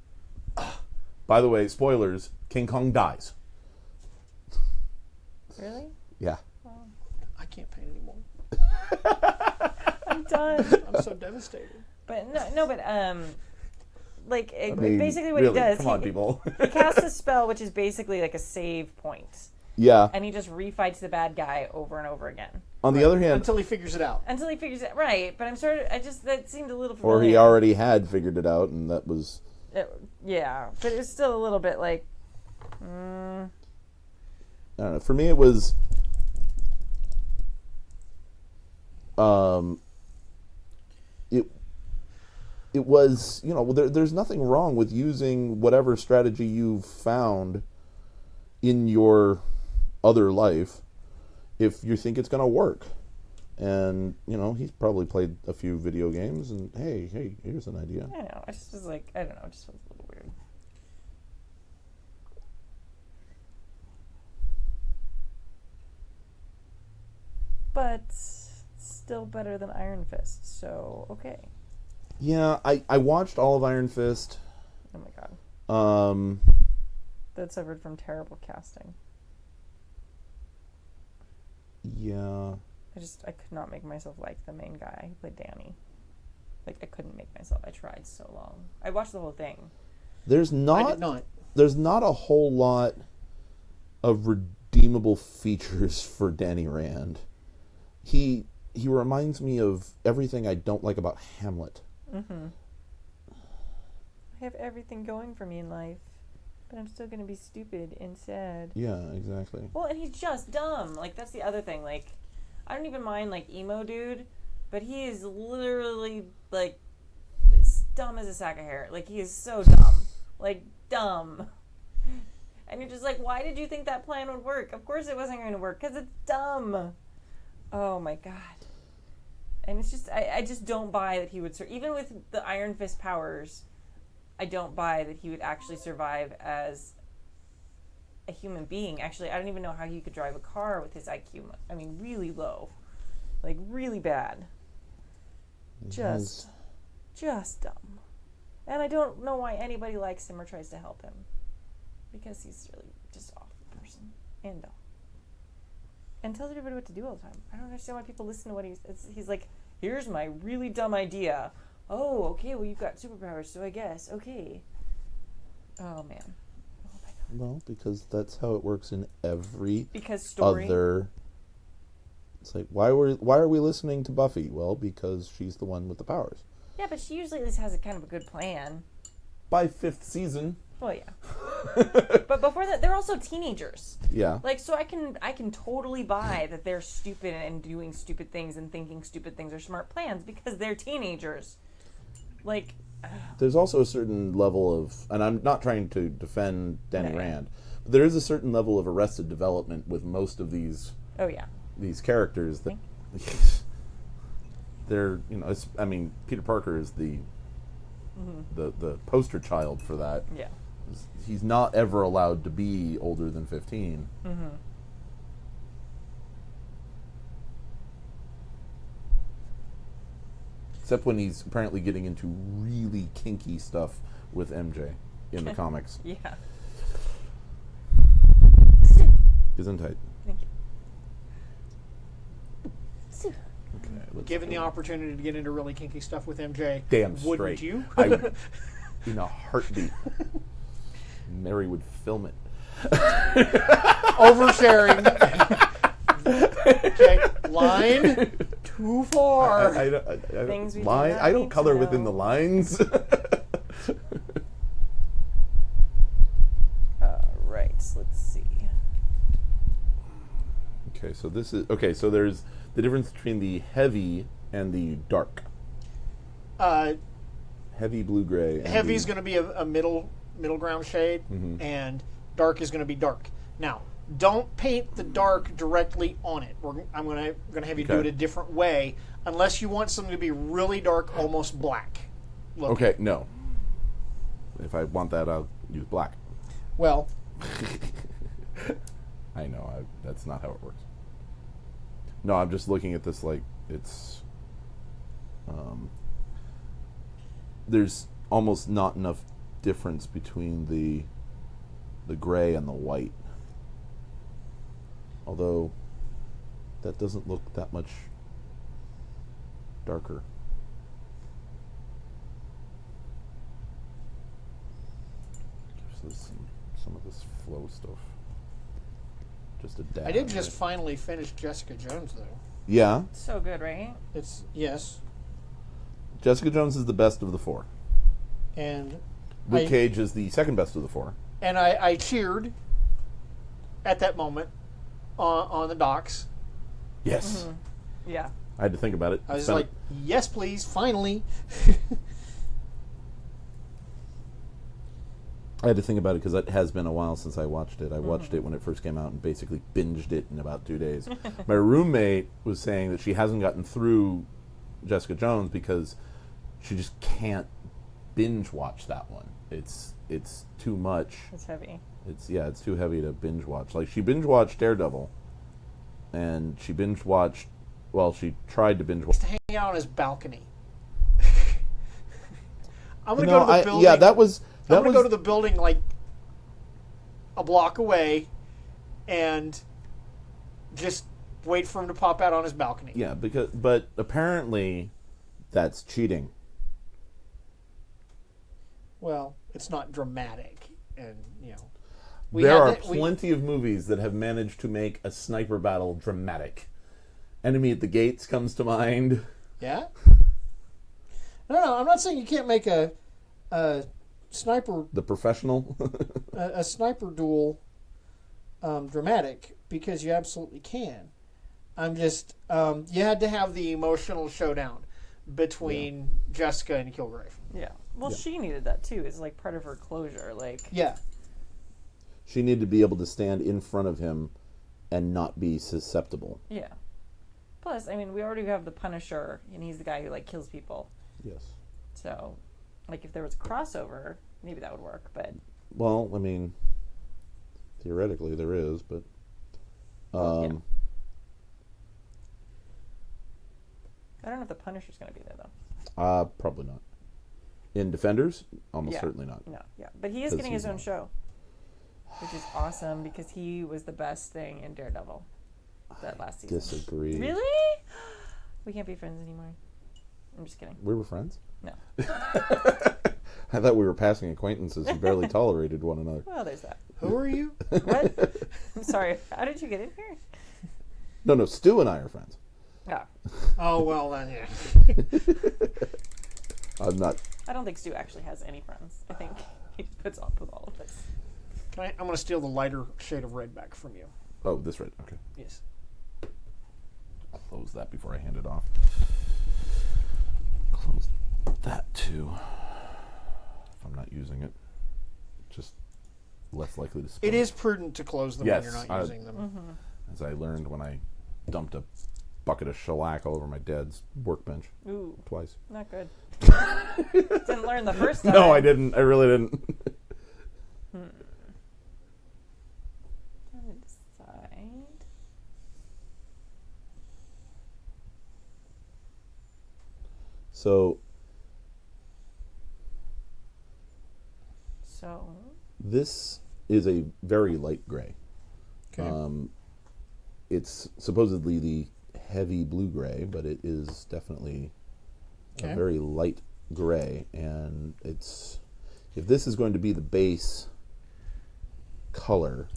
By the way, spoilers, King Kong dies. Really? Yeah. I can't paint anymore. I'm done. I'm so devastated. But basically what really, he does, come on, people. he casts a spell which is basically like a save point. Yeah. And he just refights the bad guy over and over again. On the other hand, Until he figures it out. Until he figures it right, but that seemed a little familiar. or he already had figured it out, and that was. Yeah, but it was still a little bit like. I don't know. For me, it was. It was, there's nothing wrong with using whatever strategy you've found in your other life if you think it's going to work. And, he's probably played a few video games, and hey, here's an idea. I know. I just was like, I don't know. It just felt a little weird. But still better than Iron Fist, so okay. Yeah, I watched all of Iron Fist. Oh my god. That suffered from terrible casting. Yeah. I could not make myself like the main guy who played Danny. Like, I couldn't make myself. I tried so long. I watched the whole thing. There's I not. did not. There's not a whole lot of redeemable features for Danny Rand. He reminds me of everything I don't like about Hamlet. Mm-hmm. I have everything going for me in life, but I'm still going to be stupid and sad. Yeah, exactly. Well, and he's just dumb. Like, that's the other thing. Like, I don't even mind, like, emo dude, but he is literally, like, as dumb as a sack of hair. Like, he is so dumb. Like, dumb. And you're just like, why did you think that plan would work? Of course it wasn't going to work, because it's dumb. Oh, my God. And it's just, I just don't buy that he would, even with the Iron Fist powers, I don't buy that he would actually survive as a human being. Actually, I don't even know how he could drive a car with his IQ. I mean, really low. Like, really bad. Just dumb. And I don't know why anybody likes him or tries to help him. Because he's really just an awful person. And dumb. And tells everybody what to do all the time. I don't understand why people listen to what he's like, here's my really dumb idea. Oh, okay, well, you've got superpowers, so I guess. Okay. Oh, man. Oh, my God. Well, because that's how it works in every story. other... It's like, why are we listening to Buffy? Well, because she's the one with the powers. Yeah, but she usually at least has a kind of a good plan. By 5th season. Well, yeah. But before that, they're also teenagers. Yeah. Like, so I can totally buy that they're stupid and doing stupid things and thinking stupid things are smart plans because they're teenagers. Like... There's also a certain level of... And I'm not trying to defend Danny No. Rand, but there is a certain level of arrested development with most of these... Oh, yeah. These characters that... They're, you know... I mean, Peter Parker is the poster child for that. Yeah. He's not ever allowed to be older than 15. Mm-hmm. Except when he's apparently getting into really kinky stuff with MJ in the comics. Yeah. Gesundheit. Thank you. Okay, let's Given go. the opportunity to get into really kinky stuff with MJ, Damn wouldn't straight. you? In a heartbeat. Mary would film it. Oversharing. Okay, line too far. Things we do line. not I don't need to color within know. the lines. Right. Let's see. Okay, so this is So there's the difference between the heavy and the dark. Heavy blue-gray. Heavy is going to be a middle ground shade, Mhm. and dark is going to be dark. Now, don't paint the dark directly on it. I'm going to have you do it Okay. a different way, unless you want something to be really dark, almost black. Looking. Okay, no. If I want that, I'll use black. Well, I know, that's not how it works. No, I'm just looking at this like it's... there's almost not enough difference between the gray and the white. Although, that doesn't look that much darker. Gives this some of this flow stuff. Just a dab. I did just finally finish Jessica Jones, though. Yeah, So good, right? It's, yes. Jessica Jones is the best of the four. And Luke Cage is the second best of the four. And I cheered at that moment on the docks. Yes. Yeah. I had to think about it. I was Spent- like, yes, please, finally. I had to think about it because it has been a while since I watched it. I watched it when it first came out and basically binged it in about 2 days. My roommate was saying that she hasn't gotten through Jessica Jones because she just can't binge watch that one. It's too much. It's heavy. It's too heavy to binge watch. Like, she binge watched Daredevil, and she binge watched. Well, she tried to binge watch. To hang out on his balcony. I'm going to go to the building. Yeah, that was. I'm going to go to the building like a block away and just Wait for him to pop out on his balcony. Yeah, but apparently that's cheating. Well, it's not dramatic, and There are plenty of movies that have managed to make a sniper battle dramatic. Enemy at the Gates comes to mind. Yeah. No, I'm not saying you can't make a sniper. The Professional. a sniper duel dramatic, because you absolutely can. I'm just you had to have the emotional showdown between Jessica and Kilgrave. Yeah. Well, she needed that too. It's like part of her closure. Like. Yeah. She needed to be able to stand in front of him and not be susceptible. Yeah. Plus, I mean, we already have the Punisher, and he's the guy who like kills people. Yes. So, like, if there was a crossover, maybe that would work. But well, I mean, theoretically there is, but I don't know if the Punisher's going to be there though. probably not. In Defenders, almost certainly not. No, yeah, but he is getting his own show, which is awesome because he was the best thing in Daredevil that last season. Disagree. Really? We can't be friends anymore. I'm just kidding. We were friends? No. I thought we were passing acquaintances who barely tolerated one another. Well, there's that. Who are you? What? I'm sorry. How did you get in here? No, Stu and I are friends. Oh. Oh, well, then, yeah. I'm not. I don't think Stu actually has any friends. I think he puts up with all of this. I'm going to steal the lighter shade of red back from you. Oh, this red. Okay. Yes. I'll close that before I hand it off. Close that too. If I'm not using it, just less likely to spill. It is prudent to close them when you're not using them. Mm-hmm. As I learned when I dumped a bucket of shellac all over my dad's workbench. Ooh. Twice. Not good. Didn't learn the first time. No, I didn't. I really didn't. Trying to decide. So this is a very light gray. Okay. It's supposedly the heavy blue gray, but it is definitely a very light gray. And it's, if this is going to be the base color,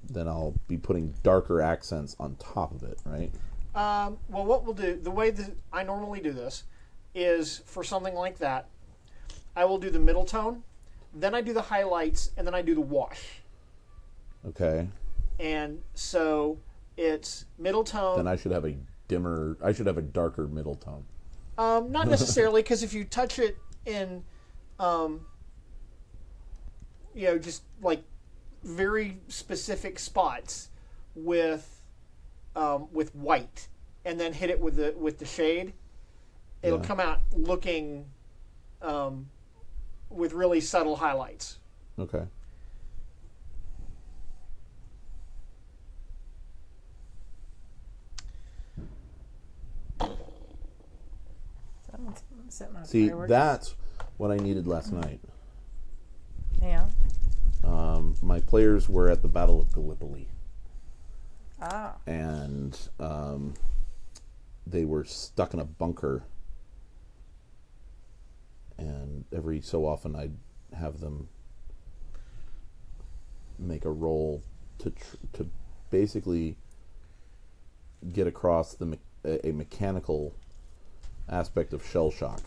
then I'll be putting darker accents on top of it, right? Well, what we'll do, the way that I normally do this is for something like that, I will do the middle tone, then I do the highlights, and then I do the wash. Okay. And so it's middle tone. Then I should have a darker middle tone. Not necessarily, because if you touch it in, just like very specific spots with white, and then hit it with the shade, it'll come out looking with really subtle highlights. Okay. See, that's what I needed last night. Yeah. My players were at the Battle of Gallipoli. Ah. And they were stuck in a bunker. And every so often I'd have them make a roll to basically get across a mechanical aspect of shell shock.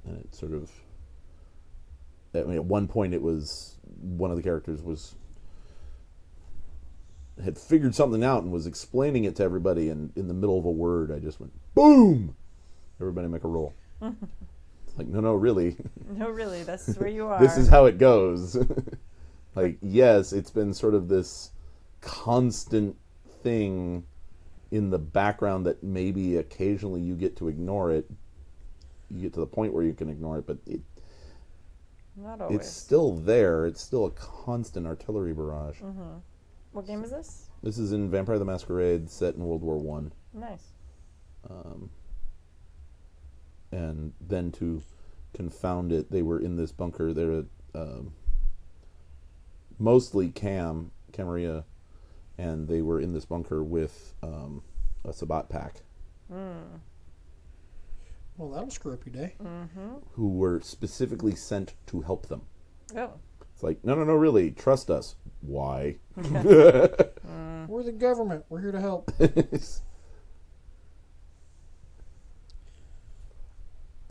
And it sort of, at one point it was, one of the characters had figured something out and was explaining it to everybody, and in the middle of a word I just went, boom! Everybody make a roll. Like, no, really. No, really, this is where you are. This is how it goes. Like, yes, it's been sort of this constant thing in the background that maybe occasionally you get to ignore it. You get to the point where you can ignore it, but not always. It's still there. It's still a constant artillery barrage. Mm-hmm. What game is this? This is in Vampire the Masquerade, set in World War I. Nice. And then to confound it, they were in this bunker. They're mostly Camaria, and they were in this bunker with a Sabbat pack Well, that'll screw up your day. who were specifically sent to help them. Oh. It's like, no, really, trust us. Why? We're the government. We're here to help.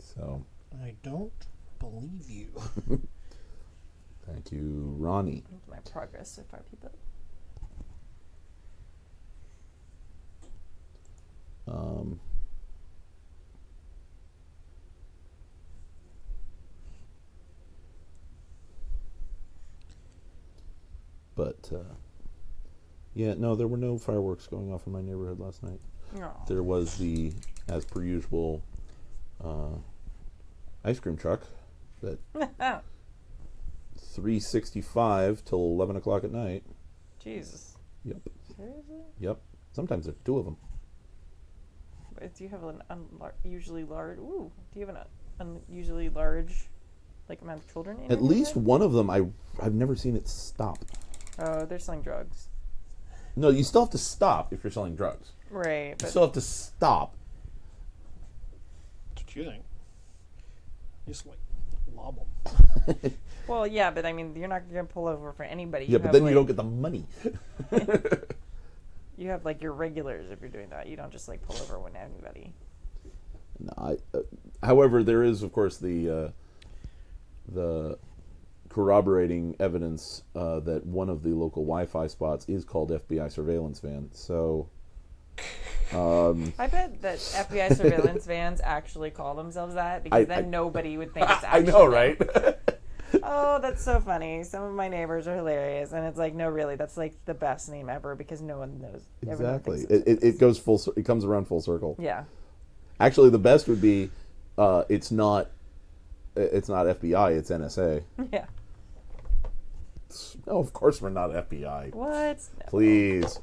So, I don't believe you. thank you, Ronnie. My progress so far, people. But, yeah, no, there were no fireworks going off in my neighborhood last night. No. There was the, as per usual, ice cream truck that 3:65 till 11 o'clock at night. Jesus. Yep. Seriously? Yep. Sometimes there's two of them. Do you have an unusually large? Ooh. Do you have an unusually large, like, amount of children in At your least neighborhood? one of them, I've never seen it stop. Oh, they're selling drugs. No, you still have to stop if you're selling drugs. Right. You But still have to stop. That's what you think. Just like lob them. well, yeah, but I mean, you're not going to pull over for anybody. Yeah, but then you don't get the money. You have like your regulars if you're doing that. You don't just like pull over when anybody. No, however, there is, of course, the corroborating evidence that one of the local Wi-Fi spots is called FBI surveillance van. So, I bet that FBI surveillance vans actually call themselves that because then nobody would think it's I actually know, them. right? Oh, that's so funny. Some of my neighbors are hilarious, and it's like, no, really, that's like the best name ever because no one knows. Everyone Exactly. thinks It goes full. It comes around full circle. Yeah. Actually, the best would be, it's not FBI. It's NSA. Yeah. No, of course we're not FBI. What? No. Please.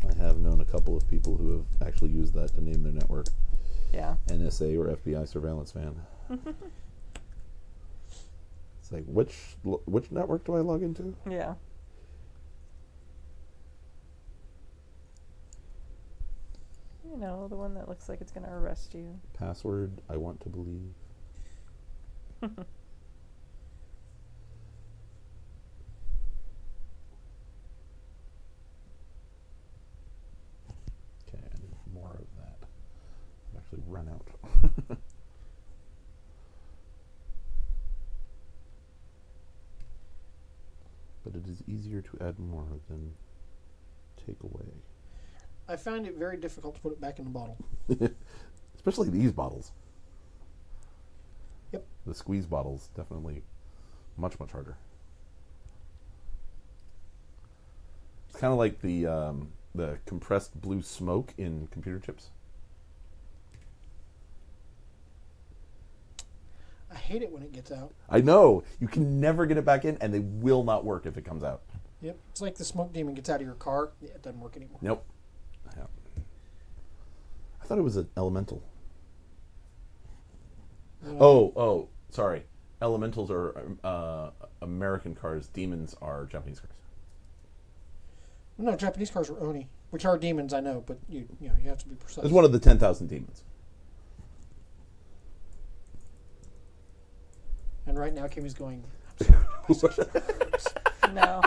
I have known a couple of people who have actually used that to name their network. Yeah. NSA or FBI surveillance van. It's like, which network do I log into? Yeah. You know, the one that looks like it's going to arrest you. Password, I want to believe. Okay, I need more of that. I've actually run out. But it is easier to add more than take away. I find it very difficult to put it back in the bottle. Especially these bottles. Yep. The squeeze bottles, definitely much, much harder. It's kind of like the compressed blue smoke in computer chips. I hate it when it gets out. I know. You can never get it back in, and they will not work if it comes out. Yep. It's like the smoke demon gets out of your car. Yeah, it doesn't work anymore. Nope. Yeah. I thought it was an elemental. Oh, sorry. Elementals are American cars. Demons are Japanese cars. No, Japanese cars are Oni, which are demons, I know, but you have to be precise. It's one of the 10,000 demons. And right now, Kimmy's going. No.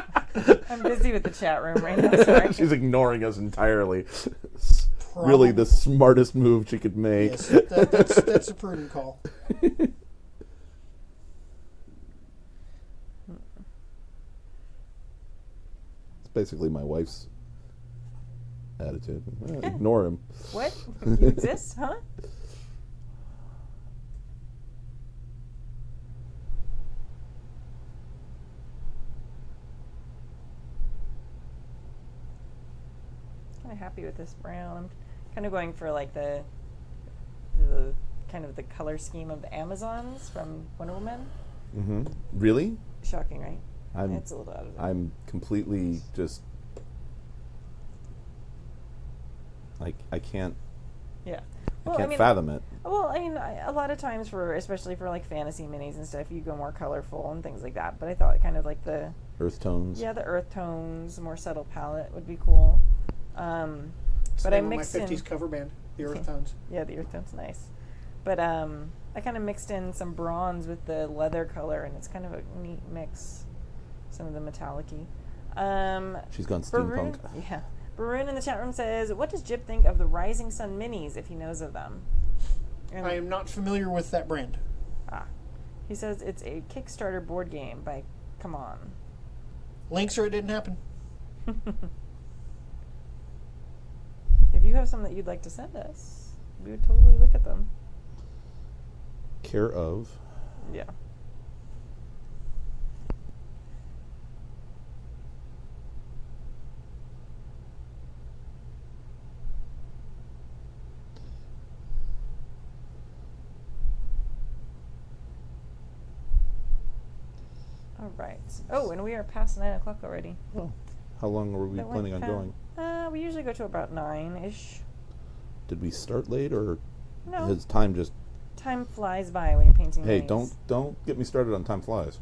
I'm busy with the chat room right now. Sorry. She's ignoring us entirely. Really the smartest move she could make. Yes, that's a prudent call. It's basically my wife's attitude. Ignore him. What? You exist, huh? Kind of happy with this brown. I'm kind of going for like the kind of the color scheme of the Amazons from Wonder Woman. Mm-hmm. Really? Shocking, right? I'm, It's a little out of it. I'm completely just Like I can't Yeah. I Well, can't fathom it. Well, I mean, a lot of times especially for like fantasy minis and stuff, you go more colorful and things like that. But I thought kind of like the Earth tones. the earth tones, more subtle palette would be cool. But I mixed my in 50s cover band, the earth tones. Yeah, the earth tone's nice. But I kind of mixed in some bronze with the leather color, and it's kind of a neat mix. Some of the metallic-y. She's gone steampunk. Yeah. Baroon in the chat room says, what does Jip think of the Rising Sun minis, if he knows of them? And I am not familiar with that brand. he says it's a Kickstarter board game by Come On. Links or it didn't happen. If you have some that you'd like to send us, we would totally look at them. Care of. Yeah. All right. Oh, and we are past 9 o'clock already. Oh. How long were we That went planning on fast. going? We usually go to about 9-ish. Did we start late or No. has time just Time flies by when you're painting Hey, minis. don't get me started on time flies.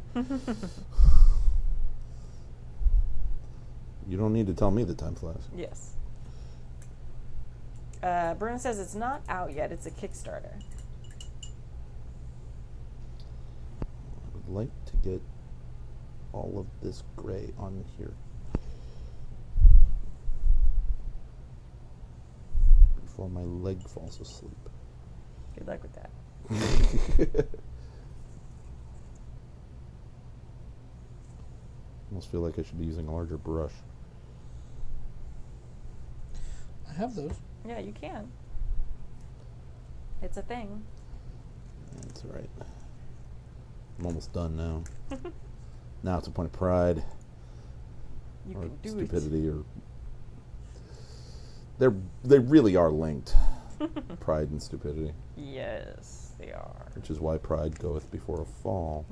You don't need to tell me that time flies. Yes. Bruno says it's not out yet. It's a Kickstarter. I would like to get all of this gray on here before my leg falls asleep. Good luck with that. Almost feel like I should be using a larger brush. I have those. Yeah, you can. It's a thing. That's all right. I'm almost done now. Now it's a point of pride You or can do stupidity, or they really are linked. Pride and stupidity, it. Yes, they are. which is why pride goeth before a fall.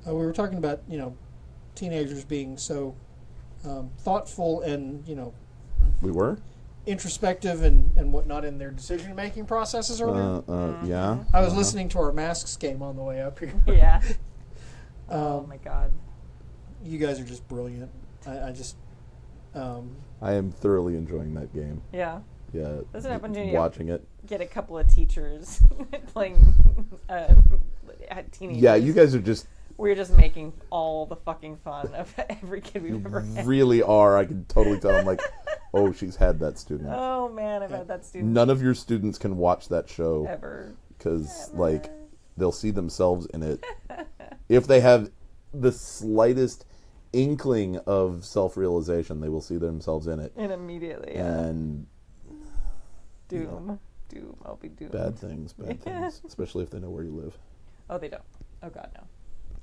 We were talking about, teenagers being so thoughtful and, We were? introspective and whatnot in their decision-making processes earlier. Yeah. I was listening to our Masks game on the way up here. Yeah. Oh my God. You guys are just brilliant. I just... I am thoroughly enjoying that game. Yeah. Yeah. That's what happened to you. Watching it. Get a couple of teachers playing teenagers. Yeah, you guys are just We're just making all the fucking fun of every kid we've ever had. really are. I can totally tell. I'm like, oh, she's had that student. Oh man, I've had that student None of your students can watch that show ever. because, like, they'll see themselves in it. If they have the slightest inkling of self-realization, they will see themselves in it. And immediately, And doom. I'll be doomed. bad things, especially if they know where you live. Oh, they don't. Oh God, no.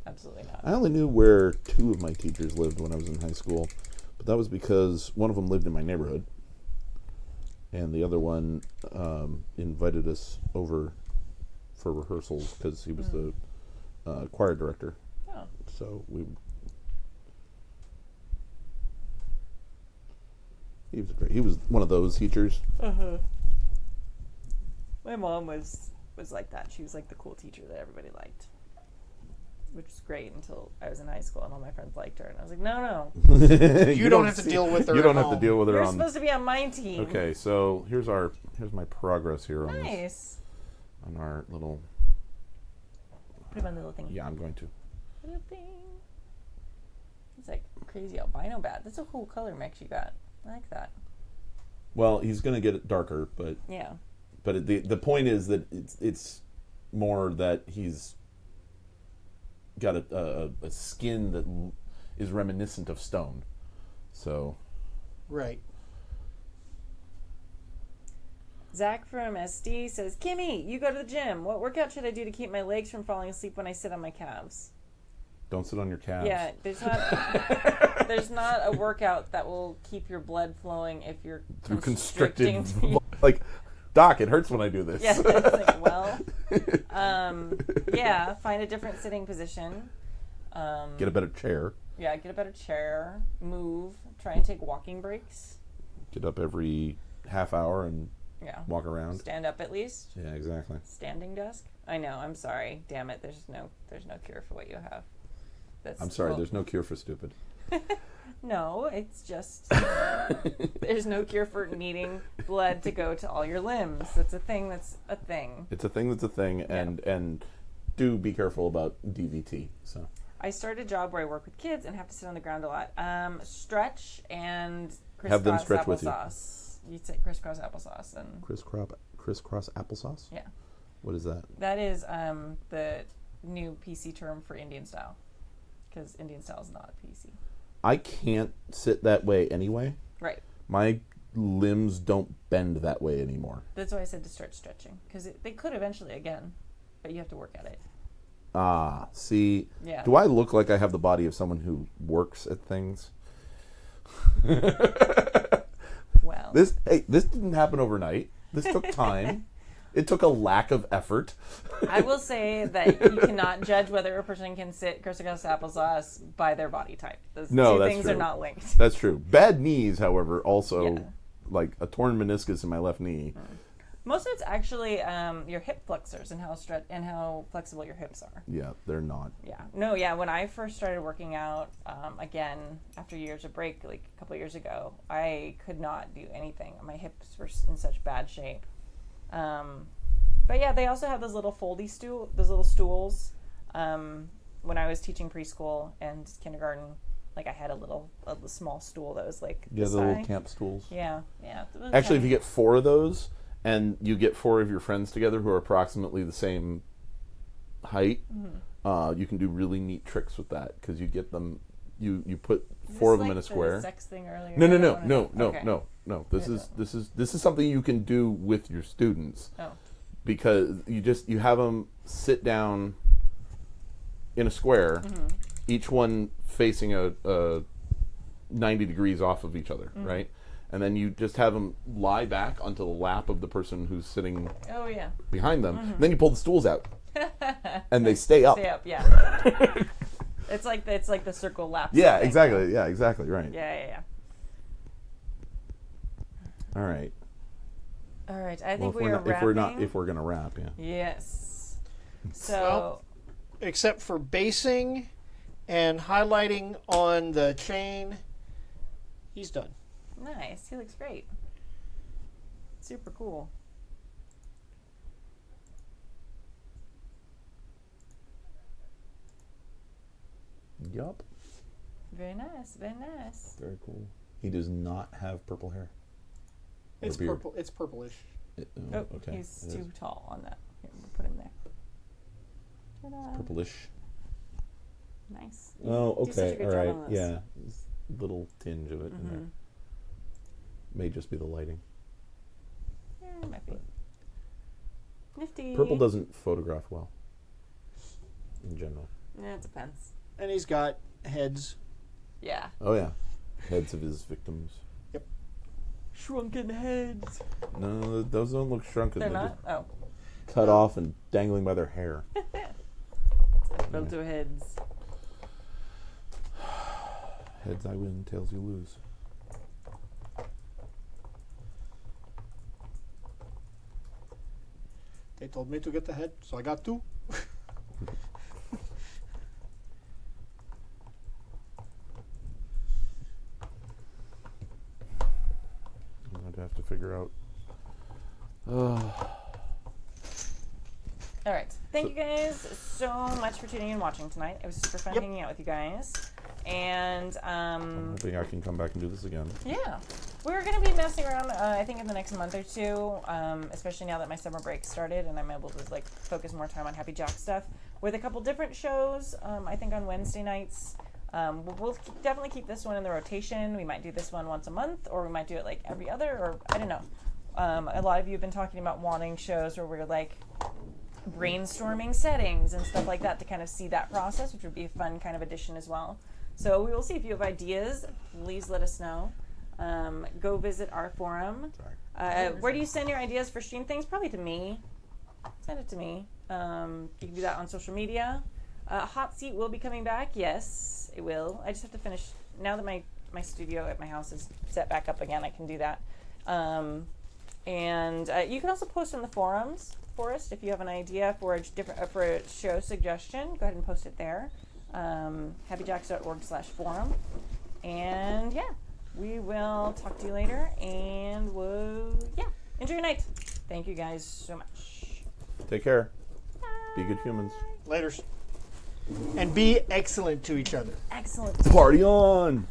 Absolutely not. I only knew where two of my teachers lived when I was in high school, but that was because one of them lived in my neighborhood, and the other one invited us over for rehearsals because he was the choir director. Oh. So he was great. He was one of those teachers. My mom was like that. She was like the cool teacher that everybody liked, which was great until I was in high school and all my friends liked her, and I was like, no. You don't have to deal with her. You don't at have to home. deal with her You're on. supposed to be on my team. Okay, so here's my progress here on this, Nice. on our little. Put him on the little thing. Yeah, I'm going to. Little thing. It's like crazy albino bat. That's a cool color mix you got. I like that. Well, he's going to get it darker, but Yeah. the point is that it's more that he's got a skin that is reminiscent of stone. So Right. Zach from SD says, Kimmy, you go to the gym. What workout should I do to keep my legs from falling asleep when I sit on my calves? don't sit on your calves. Yeah, there's not a workout that will keep your blood flowing if you're Through constricting. constricted, like, Doc, it hurts when I do this. Yeah, it's like, well, yeah, find a different sitting position. Get a better chair. Yeah, get a better chair, move, try and take walking breaks. Get up every half hour and Yeah. walk around. Stand up at least. Yeah, exactly. Standing desk. I know. I'm sorry. Damn it. There's no cure for what you have. I'm sorry. There's no cure for stupid. No, it's just there's no cure for needing blood to go to all your limbs. It's a thing. That's a thing. It's a thing. That's a thing. And do be careful about DVT. So. I started a job where I work with kids and have to sit on the ground a lot. Stretch and crisscross Have them stretch with you. applesauce. You'd say crisscross applesauce and Crisscross applesauce? yeah. What is that? That is the new PC term for Indian style, because Indian style is not PC. I can't sit that way anyway. Right. My limbs don't bend that way anymore. That's why I said to start stretching, because they could eventually again, but you have to work at it. Ah, see. Yeah. Do I look like I have the body of someone who works at things? Well. This didn't happen overnight. This took time. It took a lack of effort. I will say that you cannot judge whether a person can sit crisscross applesauce by their body type. Those two things true. are not linked. That's true. Bad knees, however, also Yeah. like a torn meniscus in my left knee. Most of it's actually your hip flexors and how flexible your hips are. Yeah, they're not. Yeah. No, yeah. When I first started working out, again, after years of break, like a couple of years ago, I could not do anything. My hips were in such bad shape. But yeah, they also have those little those little stools. When I was teaching preschool and kindergarten, like I had a small stool that was like Yeah, this the little high. camp stools. Yeah, yeah. It was Actually, if kinda- you get 4 of those, and you get 4 of your friends together who are approximately the same height, you can do really neat tricks with that, because you get them, you put Is 4 of this them in a like the square. sex thing earlier? No. I don't wanna know. Okay. No. This is something you can do with your students, Oh. because you have them sit down in a square, each one facing a 90 degrees off of each other, right? And then you just have them lie back onto the lap of the person who's sitting Oh yeah. behind them. And then you pull the stools out, and they stay up. Stay up. Yeah. it's like the circle lap. Yeah, thing. exactly. Yeah, exactly. Right. Yeah. All right. All right. I think Well, we are wrapping. if we're gonna wrap, yeah. Yes. So. Well, except for basing and highlighting on the chain, he's done. Nice. He looks great. Super cool. Yup. Very nice. Very nice. Very cool. He does not have purple hair. Or It's beard. purple. It's purplish. Oh, okay. he's It too is tall on that. Here, we'll put him there. Ta-da. purplish. Nice. Oh, You do such a okay. good All job right. on this. Yeah. Just a little tinge of it in there. May just be the lighting. Yeah, it might be. Nifty. Purple doesn't photograph well in general. Yeah, it depends. And he's got heads. Yeah. Oh yeah. Heads of his victims. Shrunken heads. No, those don't look shrunken. They're They're not? Oh. just cut off and dangling by their hair. Filter heads. Heads I win, tails you lose. They told me to get the head, so I got 2. I'd have to figure out. All right. Thank you guys so much for tuning in and watching tonight. It was super fun Yep. hanging out with you guys. And I'm hoping I can come back and do this again. yeah, we're going to be messing around, I think, in the next month or two, especially now that my summer break started and I'm able to focus more time on Happy Jack stuff with a couple different shows. I think on Wednesday nights. We'll definitely keep this one in the rotation. We might do this one once a month, or we might do it like every other, or I don't know. A lot of you have been talking about wanting shows where we're like brainstorming settings and stuff like that to kind of see that process, which would be a fun kind of addition as well. So we will see. If you have ideas, please let us know. Go visit our forum. Where do you send your ideas for stream things? Probably to me. Send it to me. You can do that on social media. Hot Seat will be coming back. Yes, it will. I just have to finish. Now that my my studio at my house is set back up again, I can do that. And you can also post in the forums, Forrest, if you have an idea for a show suggestion. Go ahead and post it there. happyjacks.org/forum. And yeah, we will talk to you later. And enjoy your night. Thank you guys so much. Take care. Be good humans. Laters. And be excellent to each other. Excellent. Party on!